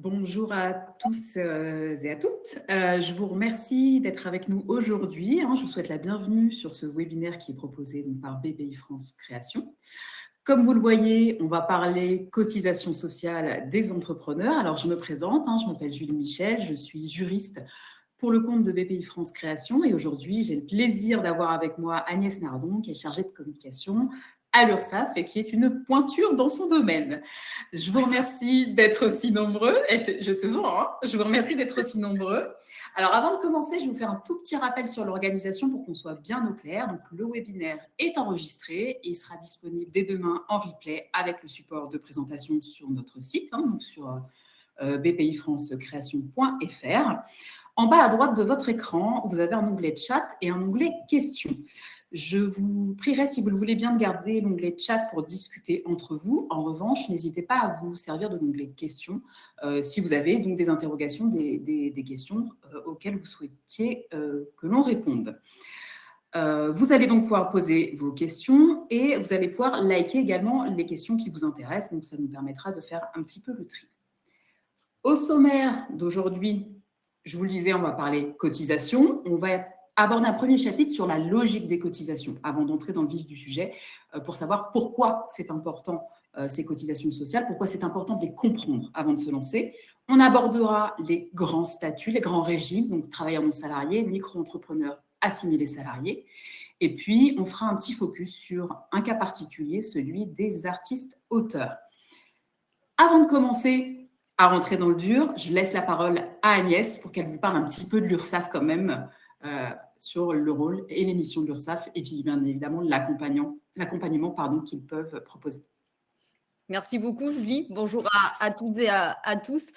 Bonjour à tous et à toutes. Je vous remercie d'être avec nous aujourd'hui. Je vous souhaite la bienvenue sur ce webinaire qui est proposé donc, par BPI France Création. Comme vous le voyez, on va parler cotisation sociale des entrepreneurs. Alors, je me présente, je m'appelle Julie Michel, je suis juriste pour le compte de BPI France Création et aujourd'hui, j'ai le plaisir d'avoir avec moi Agnès Nardon, qui est chargée de communication à l'URSSAF et qui est une pointure dans son domaine. Je vous remercie d'être aussi nombreux. Je te vois, Je vous remercie d'être aussi nombreux. Alors, avant de commencer, je vais vous faire un tout petit rappel sur l'organisation pour qu'on soit bien au clair. Donc, le webinaire est enregistré et il sera disponible dès demain en replay avec le support de présentation sur notre site, donc sur bpifrancecreation.fr. En bas à droite de votre écran, vous avez un onglet chat et un onglet questions. Je vous prierai, si vous le voulez bien, de garder l'onglet chat pour discuter entre vous. En revanche, n'hésitez pas à vous servir de l'onglet questions si vous avez donc des interrogations, des questions auxquelles vous souhaitiez que l'on réponde. Vous allez donc pouvoir poser vos questions et vous allez pouvoir liker également les questions qui vous intéressent. Donc, ça nous permettra de faire un petit peu le tri. Au sommaire d'aujourd'hui, je vous le disais, on va parler cotisation. On va aborder un premier chapitre sur la logique des cotisations avant d'entrer dans le vif du sujet pour savoir pourquoi c'est important ces cotisations sociales, pourquoi c'est important de les comprendre avant de se lancer. On abordera les grands statuts, les grands régimes, donc travailleurs non salariés, micro-entrepreneurs, assimilés salariés. Et puis, on fera un petit focus sur un cas particulier, celui des artistes-auteurs. Avant de commencer à rentrer dans le dur, je laisse la parole à Agnès pour qu'elle vous parle un petit peu de l'URSSAF quand même, sur le rôle et les missions de l'URSSAF et puis bien évidemment l'accompagnement qu'ils peuvent proposer. Merci beaucoup, Julie. Bonjour à toutes et à tous.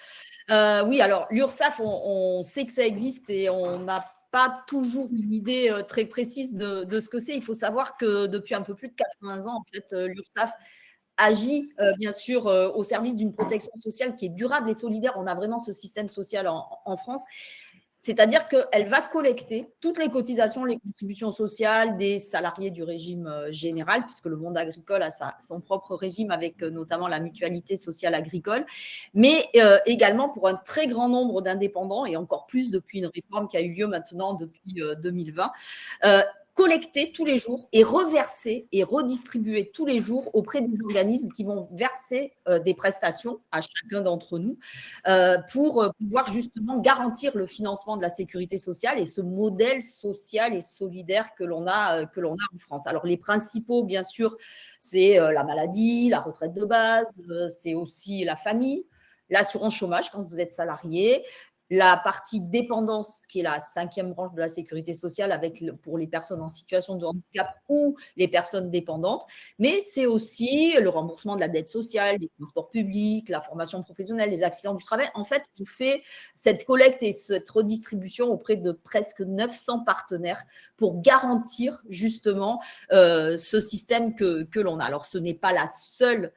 Oui, alors l'URSSAF, on sait que ça existe et on n'a pas toujours une idée très précise de ce que c'est. Il faut savoir que depuis un peu plus de 80 ans, en fait, l'URSSAF agit bien sûr au service d'une protection sociale qui est durable et solidaire. On a vraiment ce système social en France. C'est-à-dire qu'elle va collecter toutes les cotisations, les contributions sociales des salariés du régime général, puisque le monde agricole a son propre régime avec notamment la mutualité sociale agricole, mais également pour un très grand nombre d'indépendants, et encore plus depuis une réforme qui a eu lieu maintenant depuis 2020, collecter tous les jours et reverser et redistribuer tous les jours auprès des organismes qui vont verser des prestations à chacun d'entre nous pour pouvoir justement garantir le financement de la sécurité sociale et ce modèle social et solidaire que l'on a en France. Alors les principaux, bien sûr, c'est la maladie, la retraite de base, c'est aussi la famille, l'assurance chômage quand vous êtes salarié, la partie dépendance, qui est la 5e branche de la sécurité sociale pour les personnes en situation de handicap ou les personnes dépendantes, mais c'est aussi le remboursement de la dette sociale, les transports publics, la formation professionnelle, les accidents du travail. En fait, on fait cette collecte et cette redistribution auprès de presque 900 partenaires pour garantir justement ce système que l'on a. Alors, ce n'est pas la seule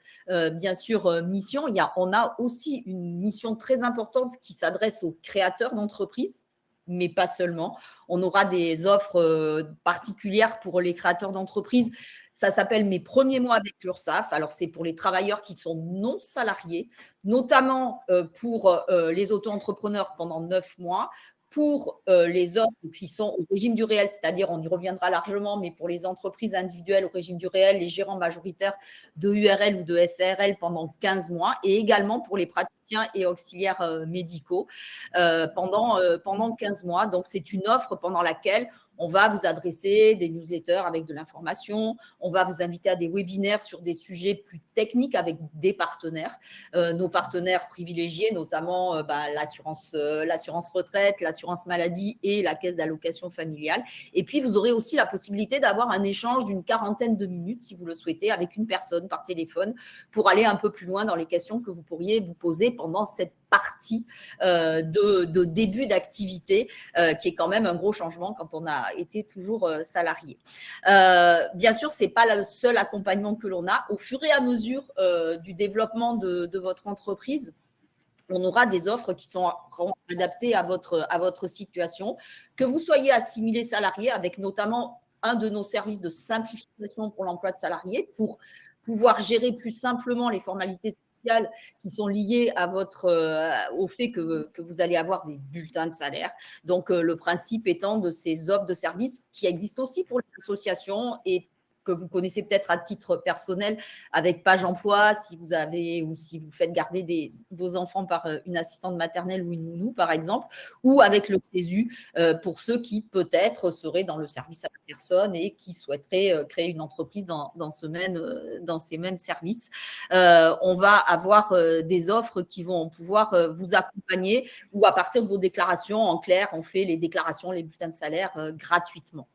bien sûr, mission. On a aussi une mission très importante qui s'adresse aux créateurs d'entreprises, mais pas seulement. On aura des offres particulières pour les créateurs d'entreprises. Ça s'appelle « Mes premiers mois avec l'URSSAF ». Alors, c'est pour les travailleurs qui sont non salariés, notamment pour les auto-entrepreneurs pendant 9 mois, pour les offres qui sont au régime du réel, c'est-à-dire, on y reviendra largement, mais pour les entreprises individuelles au régime du réel, les gérants majoritaires de URL ou de SARL pendant 15 mois, et également pour les praticiens et auxiliaires médicaux pendant 15 mois. Donc, c'est une offre pendant laquelle on va vous adresser des newsletters avec de l'information, on va vous inviter à des webinaires sur des sujets plus techniques avec des partenaires, nos partenaires privilégiés, notamment l'assurance retraite, l'assurance maladie et la caisse d'allocation familiale. Et puis, vous aurez aussi la possibilité d'avoir un échange d'une 40aine de minutes, si vous le souhaitez, avec une personne par téléphone pour aller un peu plus loin dans les questions que vous pourriez vous poser pendant cette partie de début d'activité, qui est quand même un gros changement quand on a été toujours salarié. Bien sûr, ce n'est pas le seul accompagnement que l'on a. Au fur et à mesure du développement de votre entreprise, on aura des offres qui sont adaptées à votre situation. Que vous soyez assimilé salarié, avec notamment un de nos services de simplification pour l'emploi de salariés, pour pouvoir gérer plus simplement les formalités sociales qui sont liées à au fait que vous allez avoir des bulletins de salaire. Donc, le principe étant de ces offres de services qui existent aussi pour les associations et que vous connaissez peut-être à titre personnel avec Page Emploi, si vous avez ou si vous faites garder vos enfants par une assistante maternelle ou une nounou, par exemple, ou avec le CESU pour ceux qui peut-être seraient dans le service à la personne et qui souhaiteraient créer une entreprise dans ces mêmes services. On va avoir des offres qui vont pouvoir vous accompagner ou à partir de vos déclarations, en clair, on fait les déclarations, les bulletins de salaire gratuitement.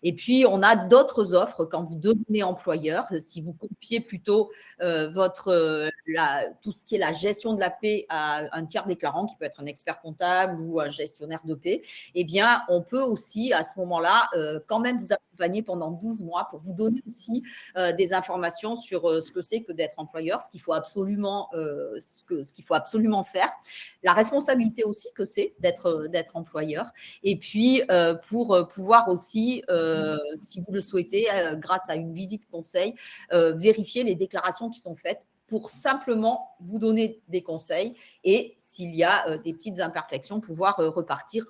Et puis, on a d'autres offres quand vous devenez employeur, si vous confiez plutôt tout ce qui est la gestion de la paie à un tiers déclarant, qui peut être un expert comptable ou un gestionnaire de paie, eh bien, on peut aussi, à ce moment-là, quand même vous accompagner pendant 12 mois pour vous donner aussi des informations sur ce que c'est que d'être employeur, ce qu'il faut absolument faire, la responsabilité aussi que c'est d'être employeur, et puis pour pouvoir aussi, si vous le souhaitez, grâce à une visite conseil, vérifier les déclarations qui sont faites pour simplement vous donner des conseils et s'il y a des petites imperfections, pouvoir repartir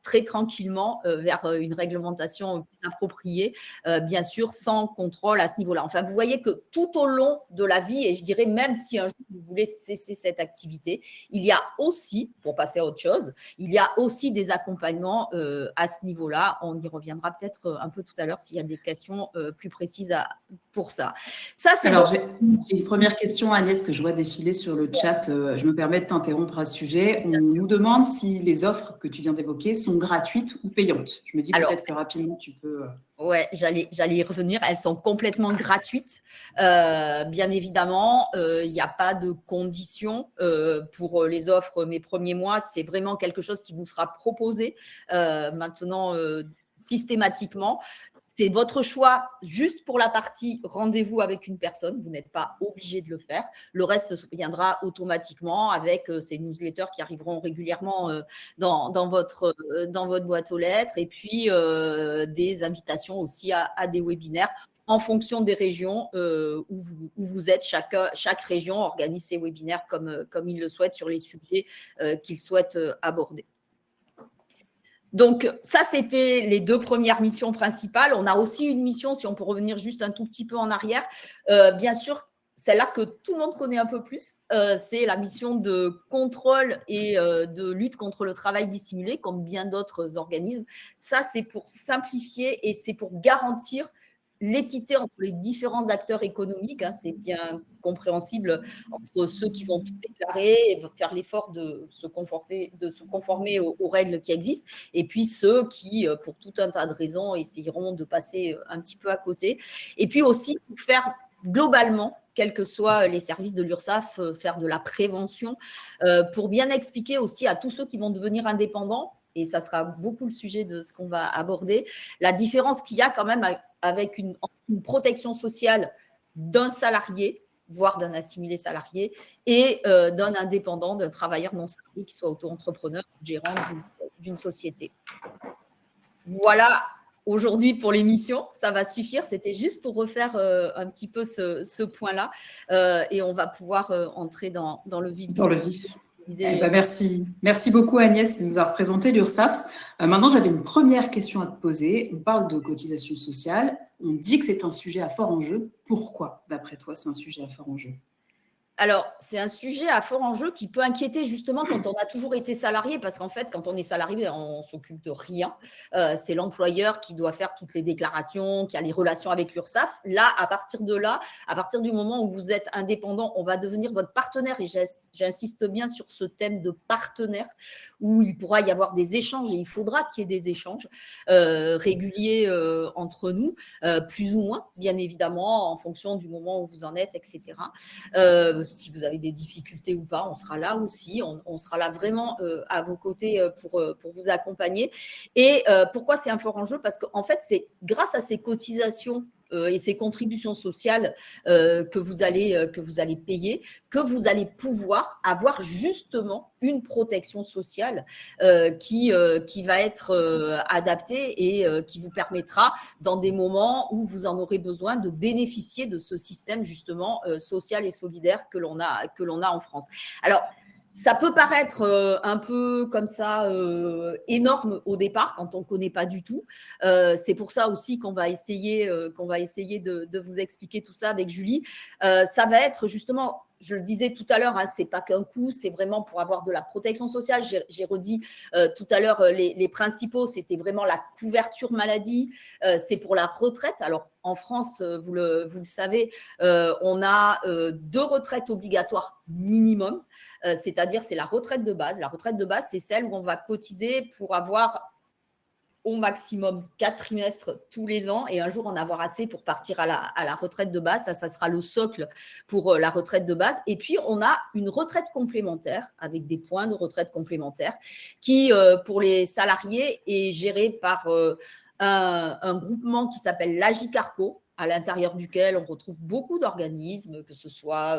très tranquillement vers une réglementation appropriée, bien sûr sans contrôle à ce niveau-là. Enfin, vous voyez que tout au long de la vie, et je dirais même si un jour vous voulez cesser cette activité, il y a aussi, pour passer à autre chose, il y a aussi des accompagnements à ce niveau-là. On y reviendra peut-être un peu tout à l'heure s'il y a des questions plus précises pour ça. Alors, j'ai une première question, Agnès, que je vois défiler sur le chat. Je me permets de t'interrompre à ce sujet. On nous demande si les offres que tu viens d'évoquer sont gratuites ou payantes. Je me dis peut-être que rapidement, tu peux… Ouais, j'allais y revenir. Elles sont complètement gratuites. Bien évidemment, il n'y a pas de conditions pour les offres mes premiers mois. C'est vraiment quelque chose qui vous sera proposé maintenant systématiquement. C'est votre choix juste pour la partie rendez-vous avec une personne. Vous n'êtes pas obligé de le faire. Le reste se viendra automatiquement avec ces newsletters qui arriveront régulièrement dans votre boîte aux lettres et puis des invitations aussi à des webinaires en fonction des régions où vous êtes. Chaque région organise ses webinaires comme il le souhaite sur les sujets qu'il souhaite aborder. Donc, ça, c'était les 2 premières missions principales. On a aussi une mission, si on peut revenir juste un tout petit peu en arrière, bien sûr, celle-là que tout le monde connaît un peu plus, c'est la mission de contrôle et de lutte contre le travail dissimulé, comme bien d'autres organismes. Ça, c'est pour simplifier et c'est pour garantir l'équité entre les différents acteurs économiques, hein, c'est bien compréhensible, entre ceux qui vont tout déclarer et faire l'effort de se conformer aux règles qui existent, et puis ceux qui, pour tout un tas de raisons, essayeront de passer un petit peu à côté. Et puis aussi, pour faire globalement, quels que soient les services de l'URSSAF, faire de la prévention, pour bien expliquer aussi à tous ceux qui vont devenir indépendants, et ça sera beaucoup le sujet de ce qu'on va aborder, la différence qu'il y a quand même avec une protection sociale d'un salarié, voire d'un assimilé salarié, et d'un indépendant, d'un travailleur non salarié qui soit auto-entrepreneur ou gérant d'une société. Voilà aujourd'hui pour l'émission, ça va suffire. C'était juste pour refaire un petit peu ce point-là et on va pouvoir entrer dans le vif. Dans le vif. Merci beaucoup Agnès de nous avoir présenté l'URSSAF. Maintenant, j'avais une première question à te poser. On parle de cotisation sociale. On dit que c'est un sujet à fort enjeu. Pourquoi, d'après toi, c'est un sujet à fort enjeu ? Alors, c'est un sujet à fort enjeu qui peut inquiéter justement quand on a toujours été salarié, parce qu'en fait, quand on est salarié, on ne s'occupe de rien. C'est l'employeur qui doit faire toutes les déclarations, qui a les relations avec l'URSSAF. Là, à partir du moment où vous êtes indépendant, on va devenir votre partenaire. Et j'insiste bien sur ce thème de partenaire, où il pourra y avoir des échanges, et il faudra qu'il y ait des échanges réguliers entre nous, plus ou moins, bien évidemment, en fonction du moment où vous en êtes, etc. Si vous avez des difficultés ou pas, on sera là aussi, on sera là vraiment à vos côtés pour vous accompagner. Et pourquoi c'est un fort enjeu ? Parce qu'en fait, c'est grâce à ces cotisations et ces contributions sociales que vous allez payer, que vous allez pouvoir avoir justement une protection sociale qui va être adaptée et qui vous permettra, dans des moments où vous en aurez besoin, de bénéficier de ce système justement social et solidaire que l'on a en France. Alors, ça peut paraître un peu comme ça énorme au départ quand on ne connaît pas du tout. C'est pour ça aussi qu'on va essayer de vous expliquer tout ça avec Julie. Ça va être justement, je le disais tout à l'heure, hein, c'est pas qu'un coût, c'est vraiment pour avoir de la protection sociale. J'ai redit tout à l'heure les principaux, c'était vraiment la couverture maladie, c'est pour la retraite. Alors en France, vous le savez, on a 2 retraites obligatoires minimum. C'est-à-dire c'est la retraite de base. La retraite de base, c'est celle où on va cotiser pour avoir au maximum 4 trimestres tous les ans et un jour en avoir assez pour partir à la retraite de base. Ça sera le socle pour la retraite de base. Et puis, on a une retraite complémentaire avec des points de retraite complémentaire qui, pour les salariés, est gérée par un groupement qui s'appelle l'Agicarco, à l'intérieur duquel on retrouve beaucoup d'organismes, que ce soit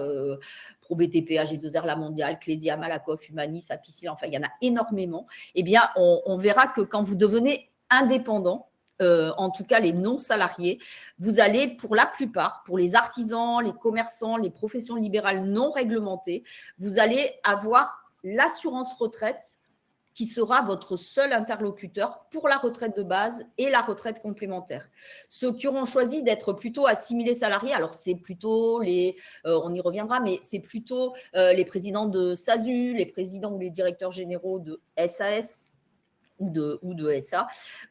ProBTP, AG2R, La Mondiale, Clésia, Malakoff, Humanis, Apicil, enfin, il y en a énormément. Eh bien, on verra que quand vous devenez indépendant, en tout cas les non-salariés, vous allez pour la plupart, pour les artisans, les commerçants, les professions libérales non réglementées, vous allez avoir l'assurance retraite qui sera votre seul interlocuteur pour la retraite de base et la retraite complémentaire. Ceux qui auront choisi d'être plutôt assimilés salariés, alors c'est plutôt on y reviendra, mais c'est plutôt les présidents de SASU, les présidents ou les directeurs généraux de SAS ou de SA,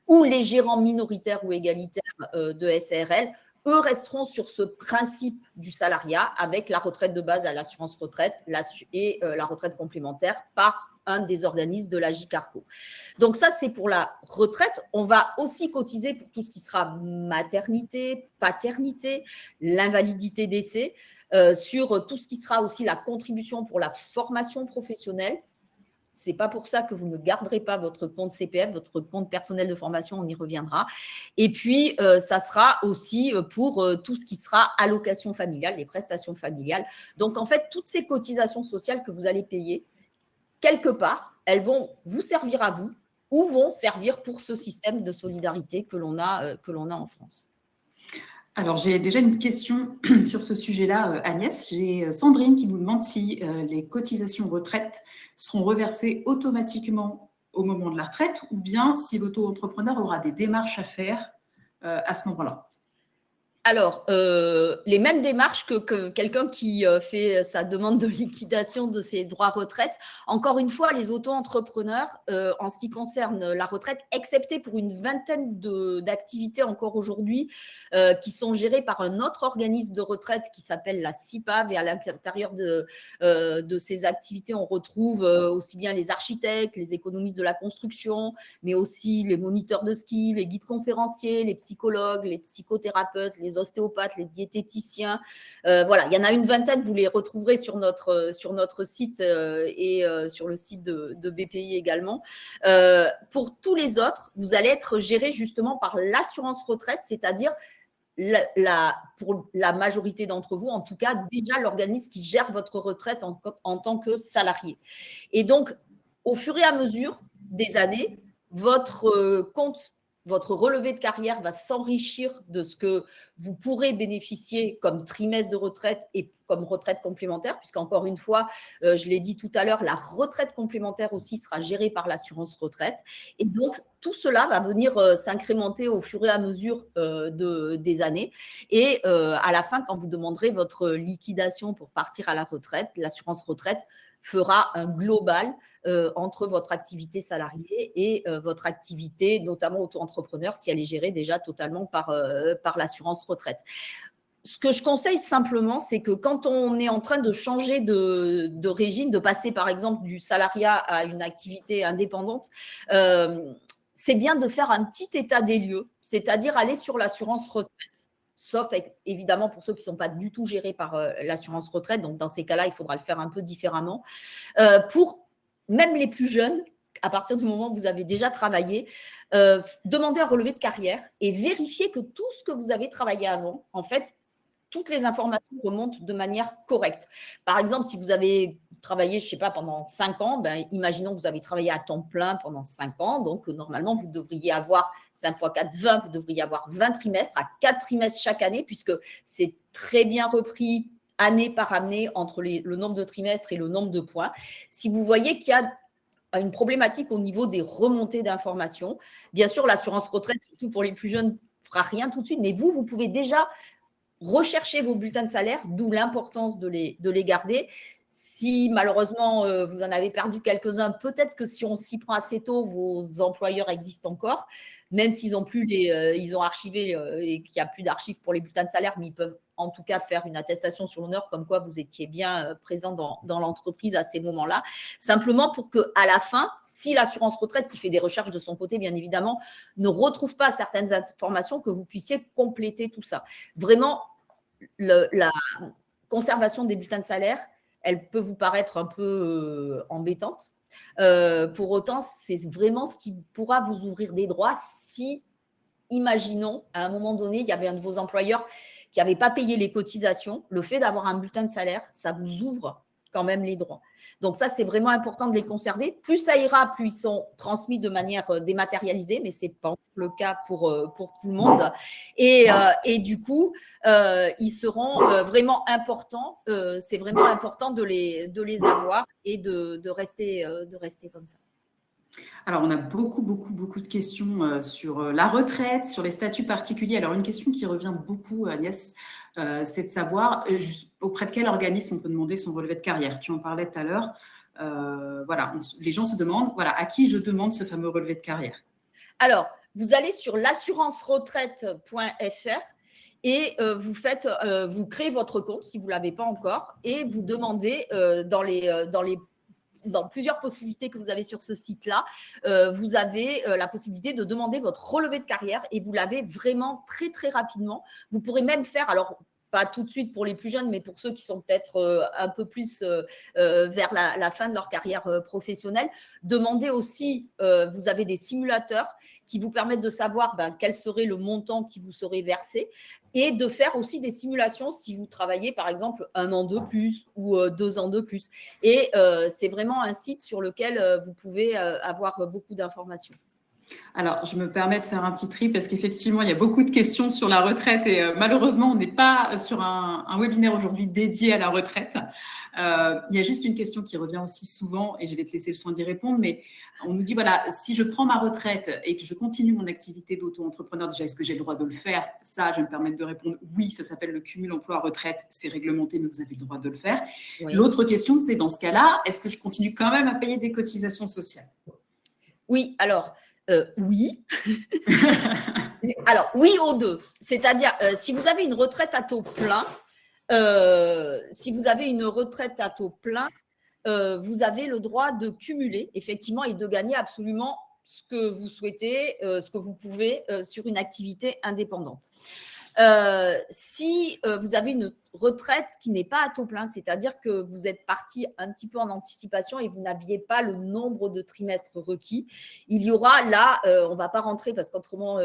ou les gérants minoritaires ou égalitaires de SARL. Eux resteront sur ce principe du salariat avec la retraite de base à l'assurance retraite et la retraite complémentaire par un des organismes de l'Agicarco. Donc ça, c'est pour la retraite. On va aussi cotiser pour tout ce qui sera maternité, paternité, l'invalidité décès, sur tout ce qui sera aussi la contribution pour la formation professionnelle. Ce n'est pas pour ça que vous ne garderez pas votre compte CPF, votre compte personnel de formation, on y reviendra. Et puis, ça sera aussi pour tout ce qui sera allocation familiale, les prestations familiales. Donc, en fait, toutes ces cotisations sociales que vous allez payer, quelque part, elles vont vous servir à vous ou vont servir pour ce système de solidarité que l'on a en France. Alors, j'ai déjà une question sur ce sujet-là, Agnès. J'ai Sandrine qui nous demande si les cotisations retraite seront reversées automatiquement au moment de la retraite ou bien si l'auto-entrepreneur aura des démarches à faire à ce moment-là. Alors, les mêmes démarches que quelqu'un qui fait sa demande de liquidation de ses droits retraite. Encore une fois, les auto-entrepreneurs, en ce qui concerne la retraite, excepté pour une vingtaine d'activités encore aujourd'hui, qui sont gérées par un autre organisme de retraite qui s'appelle la CIPAV, et à l'intérieur de ces activités, on retrouve aussi bien les architectes, les économistes de la construction, mais aussi les moniteurs de ski, les guides conférenciers, les psychologues, les psychothérapeutes, les ostéopathes, les diététiciens. Voilà, il y en a une vingtaine, vous les retrouverez sur notre site et sur le site de BPI également. Pour tous les autres, vous allez être géré justement par l'assurance retraite, c'est-à-dire pour la majorité d'entre vous, en tout cas, déjà l'organisme qui gère votre retraite en tant que salarié. Et donc, au fur et à mesure des années, votre compte, votre relevé de carrière va s'enrichir de ce que vous pourrez bénéficier comme trimestre de retraite et comme retraite complémentaire, puisqu'encore une fois, je l'ai dit tout à l'heure, la retraite complémentaire aussi sera gérée par l'assurance retraite. Et donc, tout cela va venir s'incrémenter au fur et à mesure des années. Et à la fin, quand vous demanderez votre liquidation pour partir à la retraite, l'assurance retraite fera un global entre votre activité salariée et votre activité, notamment auto-entrepreneur, si elle est gérée déjà totalement par l'assurance retraite. Ce que je conseille simplement, c'est que quand on est en train de changer de régime, de passer par exemple du salariat à une activité indépendante, c'est bien de faire un petit état des lieux, c'est-à-dire aller sur l'assurance retraite. Sauf évidemment pour ceux qui ne sont pas du tout gérés par l'assurance retraite. Donc, dans ces cas-là, il faudra le faire un peu différemment. Pour même les plus jeunes, à partir du moment où vous avez déjà travaillé, demandez un relevé de carrière et vérifiez que tout ce que vous avez travaillé avant, en fait, toutes les informations remontent de manière correcte. Par exemple, si vous avez travaillé, je ne sais pas, pendant 5 ans, ben, imaginons que vous avez travaillé à temps plein pendant 5 ans, donc normalement, vous devriez avoir 5 x 4, 20, vous devriez avoir 20 trimestres à 4 trimestres chaque année, puisque c'est très bien repris année par année entre le nombre de trimestres et le nombre de points. Si vous voyez qu'il y a une problématique au niveau des remontées d'informations, bien sûr, l'assurance retraite, surtout pour les plus jeunes, ne fera rien tout de suite, mais vous pouvez déjà rechercher vos bulletins de salaire, d'où l'importance de les garder. Si malheureusement, vous en avez perdu quelques-uns, peut-être que si on s'y prend assez tôt, vos employeurs existent encore, même s'ils ont plus ils ont archivé et qu'il n'y a plus d'archives pour les bulletins de salaire, mais ils peuvent en tout cas faire une attestation sur l'honneur comme quoi vous étiez bien présent dans l'entreprise à ces moments-là. Simplement pour qu'à la fin, si l'assurance retraite qui fait des recherches de son côté, bien évidemment, ne retrouve pas certaines informations, que vous puissiez compléter tout ça. Vraiment, la conservation des bulletins de salaire, elle peut vous paraître un peu embêtante. Pour autant, c'est vraiment ce qui pourra vous ouvrir des droits si, imaginons, à un moment donné, il y avait un de vos employeurs qui n'avait pas payé les cotisations. Le fait d'avoir un bulletin de salaire, ça vous ouvre quand même les droits. Donc ça, c'est vraiment important de les conserver. Plus ça ira, plus ils sont transmis de manière dématérialisée, mais ce n'est pas le cas pour tout le monde. Et du coup, ils seront vraiment importants. C'est vraiment important de les avoir et de rester comme ça. Alors, on a beaucoup de questions sur la retraite, sur les statuts particuliers. Alors, une question qui revient beaucoup, Agnès, c'est de savoir auprès de quel organisme on peut demander son relevé de carrière. Tu en parlais tout à l'heure. Voilà, les gens se demandent, voilà, à qui je demande ce fameux relevé de carrière? Alors, vous allez sur l'assuranceretraite.fr et vous créez votre compte si vous ne l'avez pas encore et vous demandez dans plusieurs possibilités que vous avez sur ce site-là, vous avez la possibilité de demander votre relevé de carrière et vous l'avez vraiment très, très rapidement. Vous pourrez même faire, alors pas tout de suite pour les plus jeunes, mais pour ceux qui sont peut-être un peu plus vers la fin de leur carrière professionnelle, demandez aussi, vous avez des simulateurs qui vous permettent de savoir quel serait le montant qui vous serait versé et de faire aussi des simulations si vous travaillez par exemple 1 an de plus ou 2 ans de plus. Et c'est vraiment un site sur lequel vous pouvez avoir beaucoup d'informations. Alors, je me permets de faire un petit tri parce qu'effectivement, il y a beaucoup de questions sur la retraite et malheureusement, on n'est pas sur un webinaire aujourd'hui dédié à la retraite. Il y a juste une question qui revient aussi souvent et je vais te laisser le soin d'y répondre, mais on nous dit, voilà, si je prends ma retraite et que je continue mon activité d'auto-entrepreneur, déjà, est-ce que j'ai le droit de le faire? Ça, je vais me permettre de répondre oui, ça s'appelle le cumul emploi-retraite, c'est réglementé, mais vous avez le droit de le faire. Oui. L'autre question, c'est dans ce cas-là, est-ce que je continue quand même à payer des cotisations sociales? Oui, alors… oui. Alors, oui aux deux. C'est-à-dire, si vous avez une retraite à taux plein, vous avez le droit de cumuler, effectivement, et de gagner absolument ce que vous souhaitez, ce que vous pouvez sur une activité indépendante. Si vous avez une retraite qui n'est pas à taux plein, c'est-à-dire que vous êtes parti un petit peu en anticipation et vous n'aviez pas le nombre de trimestres requis, il y aura là, on ne va pas rentrer parce qu'autrement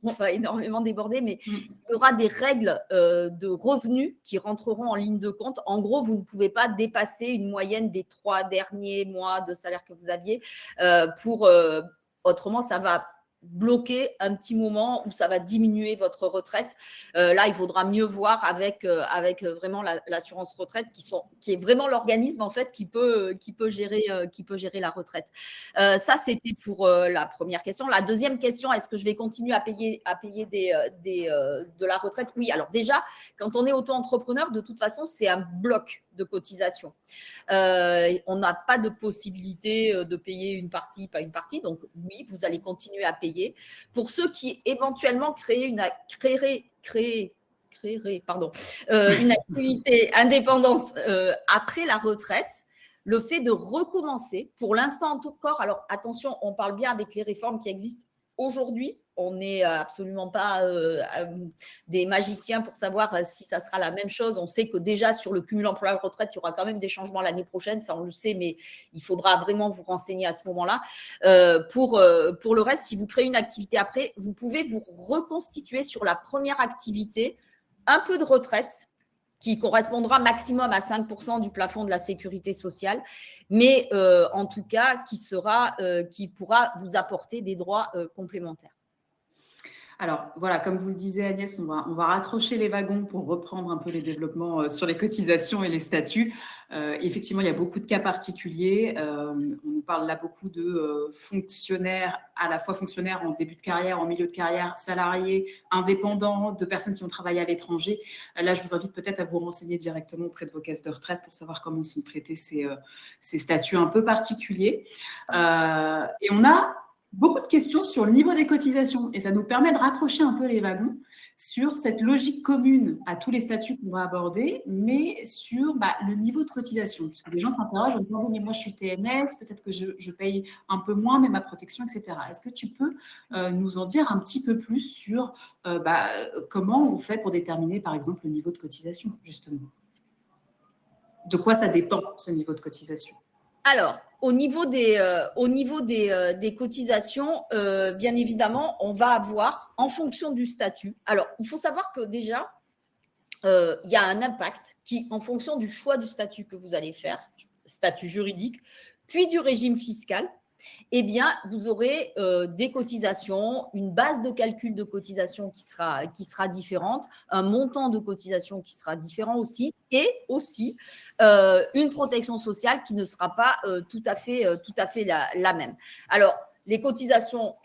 on va énormément déborder, mais il y aura des règles de revenus qui rentreront en ligne de compte. En gros, vous ne pouvez pas dépasser une moyenne des 3 derniers mois de salaire que vous aviez autrement ça va bloquer un petit moment où ça va diminuer votre retraite. Là, il faudra mieux voir avec vraiment l'assurance retraite qui est vraiment l'organisme en fait qui peut gérer la retraite. Ça, c'était pour la première question. La deuxième question, est-ce que je vais continuer à payer de la retraite? Oui. Alors déjà, quand on est auto-entrepreneur, de toute façon, c'est un bloc de cotisation. On n'a pas de possibilité de payer une partie, pas une partie. Donc oui, vous allez continuer à payer. Pour ceux qui éventuellement créeraient une activité indépendante après la retraite, le fait de recommencer, pour l'instant encore, alors attention, on parle bien avec les réformes qui existent aujourd'hui, on n'est absolument pas des magiciens pour savoir si ça sera la même chose. On sait que déjà sur le cumul emploi-retraite, il y aura quand même des changements l'année prochaine, ça on le sait, mais il faudra vraiment vous renseigner à ce moment-là. Pour le reste, si vous créez une activité après, vous pouvez vous reconstituer sur la première activité un peu de retraite qui correspondra maximum à 5% du plafond de la sécurité sociale, mais en tout cas qui pourra vous apporter des droits complémentaires. Alors voilà, comme vous le disiez Agnès, on va raccrocher les wagons pour reprendre un peu les développements sur les cotisations et les statuts. Effectivement, il y a beaucoup de cas particuliers. On nous parle là beaucoup de fonctionnaires, à la fois fonctionnaires en début de carrière, en milieu de carrière, salariés, indépendants, de personnes qui ont travaillé à l'étranger. Là, je vous invite peut-être à vous renseigner directement auprès de vos caisses de retraite pour savoir comment sont traités ces statuts un peu particuliers. Et on a beaucoup de questions sur le niveau des cotisations et ça nous permet de raccrocher un peu les wagons sur cette logique commune à tous les statuts qu'on va aborder, mais sur le niveau de cotisation. Puisque les gens s'interrogent en disant mais moi je suis TNS, peut-être que je paye un peu moins, mais ma protection, etc. Est-ce que tu peux nous en dire un petit peu plus sur comment on fait pour déterminer par exemple le niveau de cotisation, justement? De quoi ça dépend, ce niveau de cotisation? Alors, au niveau des cotisations, bien évidemment, on va avoir, en fonction du statut, alors, il faut savoir que déjà, il y a un impact qui, en fonction du choix du statut que vous allez faire, statut juridique, puis du régime fiscal, eh bien, vous aurez des cotisations, une base de calcul de cotisation qui sera différente, un montant de cotisation qui sera différent aussi, et aussi une protection sociale qui ne sera pas tout à fait la même. Alors, les cotisations,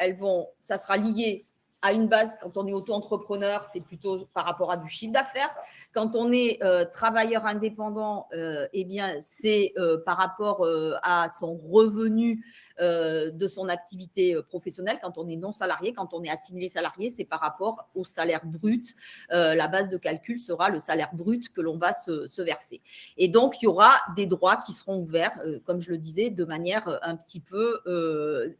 ça sera lié à une base. Quand on est auto-entrepreneur, c'est plutôt par rapport à du chiffre d'affaires. Quand on est travailleur indépendant, eh bien, c'est par rapport à son revenu de son activité professionnelle. Quand on est non salarié, quand on est assimilé salarié, c'est par rapport au salaire brut. La base de calcul sera le salaire brut que l'on va se verser. Et donc, il y aura des droits qui seront ouverts, comme je le disais, de manière un petit peu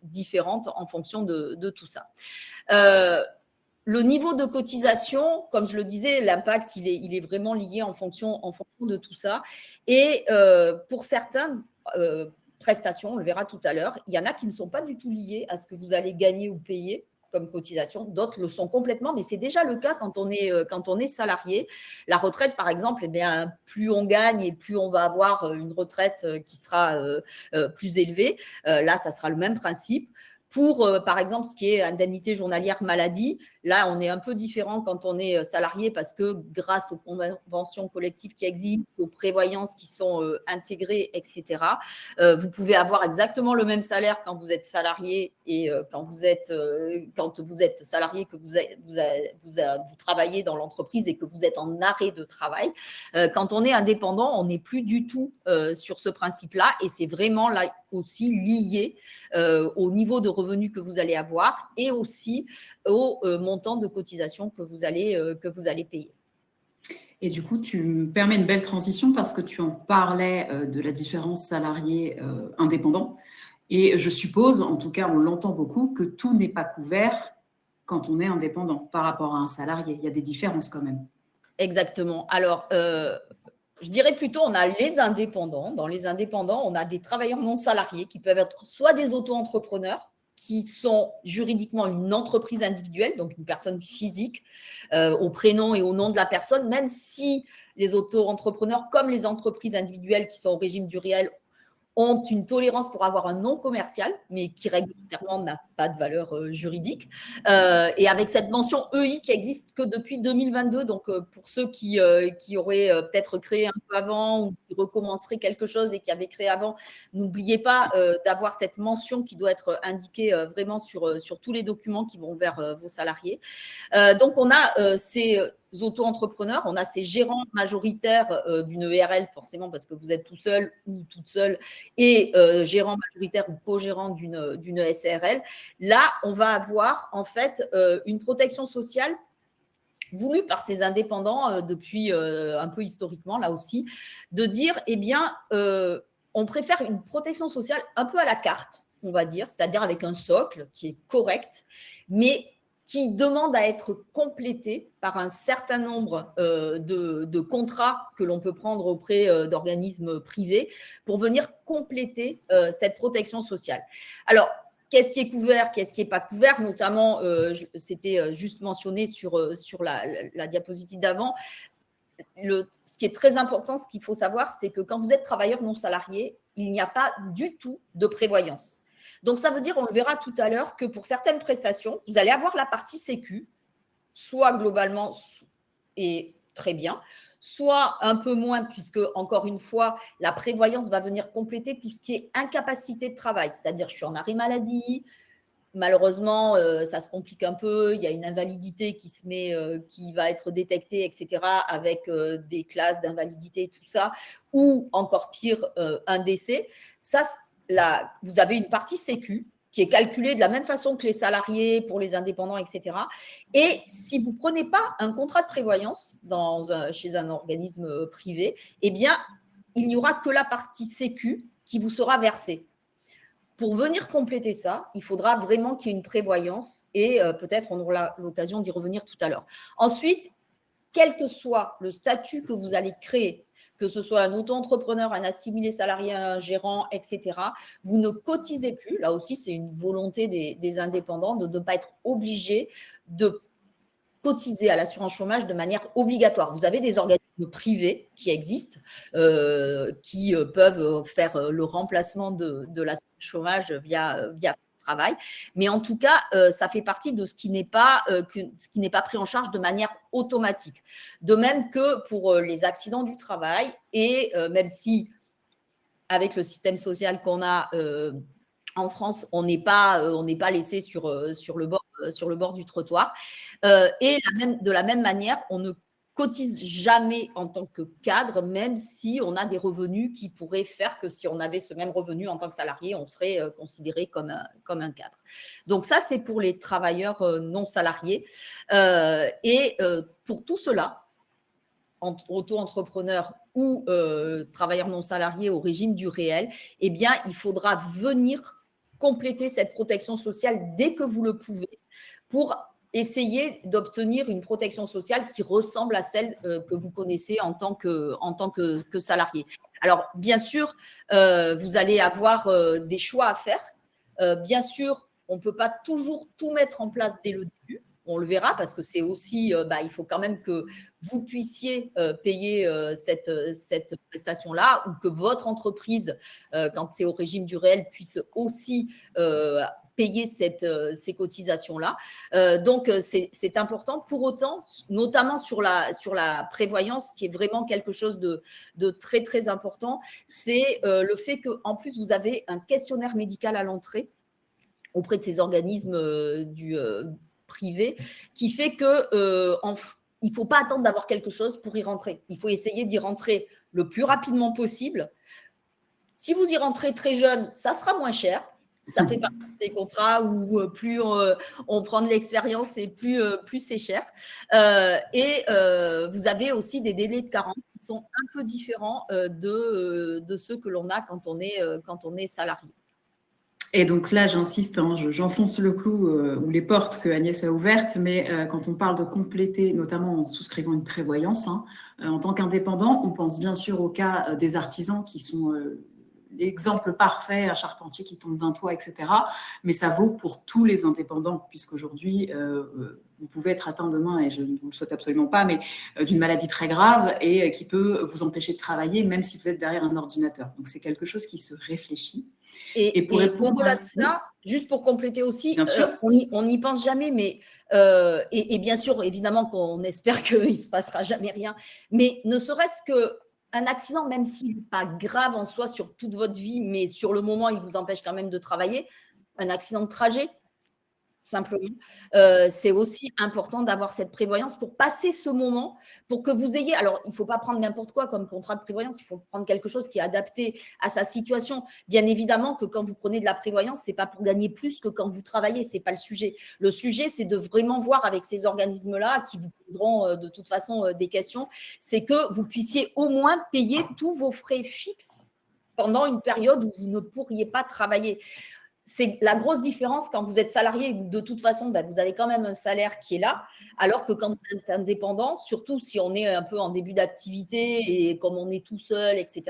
différente en fonction de tout ça. Le niveau de cotisation, comme je le disais, l'impact, il est vraiment lié en fonction de tout ça. Et pour certaines prestations, on le verra tout à l'heure, il y en a qui ne sont pas du tout liées à ce que vous allez gagner ou payer comme cotisation. D'autres le sont complètement, mais c'est déjà le cas quand on est salarié. La retraite, par exemple, eh bien, plus on gagne et plus on va avoir une retraite qui sera plus élevée. Là, ça sera le même principe. Pour, par exemple, ce qui est indemnité journalière maladie, là, on est un peu différent quand on est salarié parce que grâce aux conventions collectives qui existent, aux prévoyances qui sont intégrées, etc., vous pouvez avoir exactement le même salaire quand vous êtes salarié et quand vous êtes salarié, que vous travaillez dans l'entreprise et que vous êtes en arrêt de travail. Quand on est indépendant, on n'est plus du tout sur ce principe-là et c'est vraiment là aussi lié au niveau de revenus que vous allez avoir et aussi au montant de cotisation que vous allez payer. Et du coup, tu me permets une belle transition parce que tu en parlais de la différence salarié-indépendant. Et je suppose, en tout cas, on l'entend beaucoup, que tout n'est pas couvert quand on est indépendant par rapport à un salarié. Il y a des différences quand même. Exactement. Alors, je dirais plutôt, on a les indépendants. Dans les indépendants, on a des travailleurs non salariés qui peuvent être soit des auto-entrepreneurs, qui sont juridiquement une entreprise individuelle, donc une personne physique, au prénom et au nom de la personne, même si les auto-entrepreneurs, comme les entreprises individuelles qui sont au régime du réel, ont une tolérance pour avoir un nom commercial, mais qui réglementairement n'a pas de valeur juridique. Et avec cette mention EI qui existe que depuis 2022, donc pour ceux qui auraient peut-être créé un peu avant ou qui recommenceraient quelque chose et qui avaient créé avant, n'oubliez pas d'avoir cette mention qui doit être indiquée vraiment sur tous les documents qui vont vers vos salariés. Donc, on a ces auto-entrepreneurs, on a ces gérants majoritaires d'une ERL, forcément parce que vous êtes tout seul ou toute seule, et gérant majoritaire ou co-gérant d'une SARL. Là, on va avoir en fait une protection sociale voulue par ces indépendants depuis un peu historiquement, là aussi, de dire, eh bien, on préfère une protection sociale un peu à la carte, on va dire, c'est-à-dire avec un socle qui est correct, mais qui demandent à être complétés par un certain nombre de contrats que l'on peut prendre auprès d'organismes privés pour venir compléter cette protection sociale. Alors, qu'est-ce qui est couvert, qu'est-ce qui n'est pas couvert, notamment, c'était juste mentionné sur la diapositive d'avant. Ce qui est très important, ce qu'il faut savoir, c'est que quand vous êtes travailleur non salarié, il n'y a pas du tout de prévoyance. Donc, ça veut dire, on le verra tout à l'heure, que pour certaines prestations, vous allez avoir la partie sécu, soit globalement et très bien, soit un peu moins, puisque, encore une fois, la prévoyance va venir compléter tout ce qui est incapacité de travail, c'est-à-dire je suis en arrêt maladie, malheureusement, ça se complique un peu, il y a une invalidité qui va être détectée, etc., avec des classes d'invalidité, tout ça, ou encore pire, un décès. Ça, là, vous avez une partie sécu qui est calculée de la même façon que les salariés, pour les indépendants, etc. Et si vous ne prenez pas un contrat de prévoyance chez un organisme privé, eh bien, il n'y aura que la partie sécu qui vous sera versée. Pour venir compléter ça, il faudra vraiment qu'il y ait une prévoyance et peut-être on aura l'occasion d'y revenir tout à l'heure. Ensuite, quel que soit le statut que vous allez créer, que ce soit un auto-entrepreneur, un assimilé salarié, un gérant, etc., vous ne cotisez plus. Là aussi, c'est une volonté des indépendants de ne pas être obligés de cotiser à l'assurance chômage de manière obligatoire. Vous avez des organismes privés qui existent, qui peuvent faire le remplacement de l'assurance chômage via France Travail, mais en tout cas, ça fait partie de ce qui n'est pas pris en charge de manière automatique. De même que pour les accidents du travail, et même si avec le système social qu'on a en France, on n'est pas laissé sur le bord du trottoir. Et de la même manière, on ne cotise jamais en tant que cadre, même si on a des revenus qui pourraient faire que si on avait ce même revenu en tant que salarié, on serait considéré comme un cadre. Donc ça, c'est pour les travailleurs non salariés. Et pour tout cela, auto-entrepreneurs ou travailleurs non salariés au régime du réel, eh bien, il faudra venir compléter cette protection sociale dès que vous le pouvez pour essayer d'obtenir une protection sociale qui ressemble à celle que vous connaissez en tant que salarié. Alors, bien sûr, vous allez avoir des choix à faire. Bien sûr, on ne peut pas toujours tout mettre en place dès le début. On le verra parce que c'est aussi, il faut quand même que vous puissiez payer cette prestation-là ou que votre entreprise, quand c'est au régime du réel, puisse aussi payer ces cotisations-là. Donc, c'est important. Pour autant, notamment sur la prévoyance, qui est vraiment quelque chose de très, très important, c'est le fait qu'en plus, vous avez un questionnaire médical à l'entrée auprès de ces organismes privé, qui fait que il ne faut pas attendre d'avoir quelque chose pour y rentrer. Il faut essayer d'y rentrer le plus rapidement possible. Si vous y rentrez très jeune, ça sera moins cher. Ça fait partie de ces contrats où plus on prend de l'expérience et plus c'est cher. Et vous avez aussi des délais de carence qui sont un peu différents de ceux que l'on a quand on est salarié. Et donc là, j'insiste, j'enfonce le clou ou les portes que Agnès a ouvertes, mais quand on parle de compléter, notamment en souscrivant une prévoyance, en tant qu'indépendant, on pense bien sûr au cas des artisans qui sont l'exemple parfait, un charpentier qui tombe d'un toit, etc. Mais ça vaut pour tous les indépendants, puisqu'aujourd'hui, vous pouvez être atteint demain, et je ne vous le souhaite absolument pas, mais d'une maladie très grave et qui peut vous empêcher de travailler, même si vous êtes derrière un ordinateur. Donc, c'est quelque chose qui se réfléchit. Et au-delà de ça, juste pour compléter aussi, on n'y pense jamais, mais et bien sûr, évidemment qu'on espère qu'il ne se passera jamais rien, mais ne serait-ce qu'un accident, même s'il n'est pas grave en soi sur toute votre vie, mais sur le moment, il vous empêche quand même de travailler, un accident de trajet, simplement, c'est aussi important d'avoir cette prévoyance pour passer ce moment, pour que vous ayez… Alors, il ne faut pas prendre n'importe quoi comme contrat de prévoyance, il faut prendre quelque chose qui est adapté à sa situation. Bien évidemment que quand vous prenez de la prévoyance, ce n'est pas pour gagner plus que quand vous travaillez, ce n'est pas le sujet. Le sujet, c'est de vraiment voir avec ces organismes-là, qui vous poseront de toute façon des questions, c'est que vous puissiez au moins payer tous vos frais fixes pendant une période où vous ne pourriez pas travailler. c'est la grosse différence quand vous êtes salarié. De toute façon, vous avez quand même un salaire qui est là, alors que quand vous êtes indépendant, surtout si on est un peu en début d'activité et comme on est tout seul, etc.,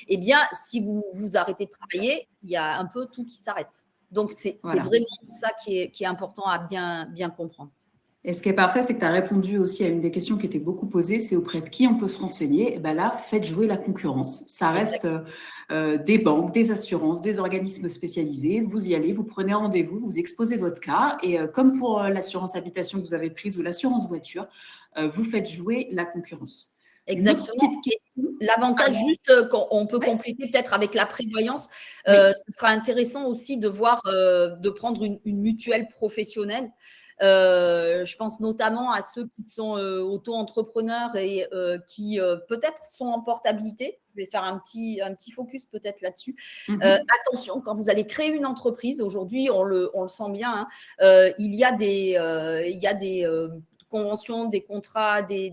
eh bien, si vous arrêtez de travailler, il y a un peu tout qui s'arrête. Donc, c'est vraiment ça qui est important à bien comprendre. Et ce qui est parfait, c'est que tu as répondu aussi à une des questions qui était beaucoup posée, c'est auprès de qui on peut se renseigner. Et ben là, faites jouer la concurrence. Ça reste des banques, des assurances, des organismes spécialisés. Vous y allez, vous prenez rendez-vous, vous exposez votre cas. Et comme pour l'assurance habitation que vous avez prise ou l'assurance voiture, vous faites jouer la concurrence. Exactement. L'avantage, juste qu'on peut compléter peut-être avec la prévoyance, ce sera intéressant aussi de voir, de prendre une mutuelle professionnelle. Je pense notamment à ceux qui sont auto-entrepreneurs et qui peut-être sont en portabilité. Je vais faire un petit focus peut-être là-dessus. Attention, quand vous allez créer une entreprise, aujourd'hui, on le sent bien, hein, il y a des conventions, des contrats, des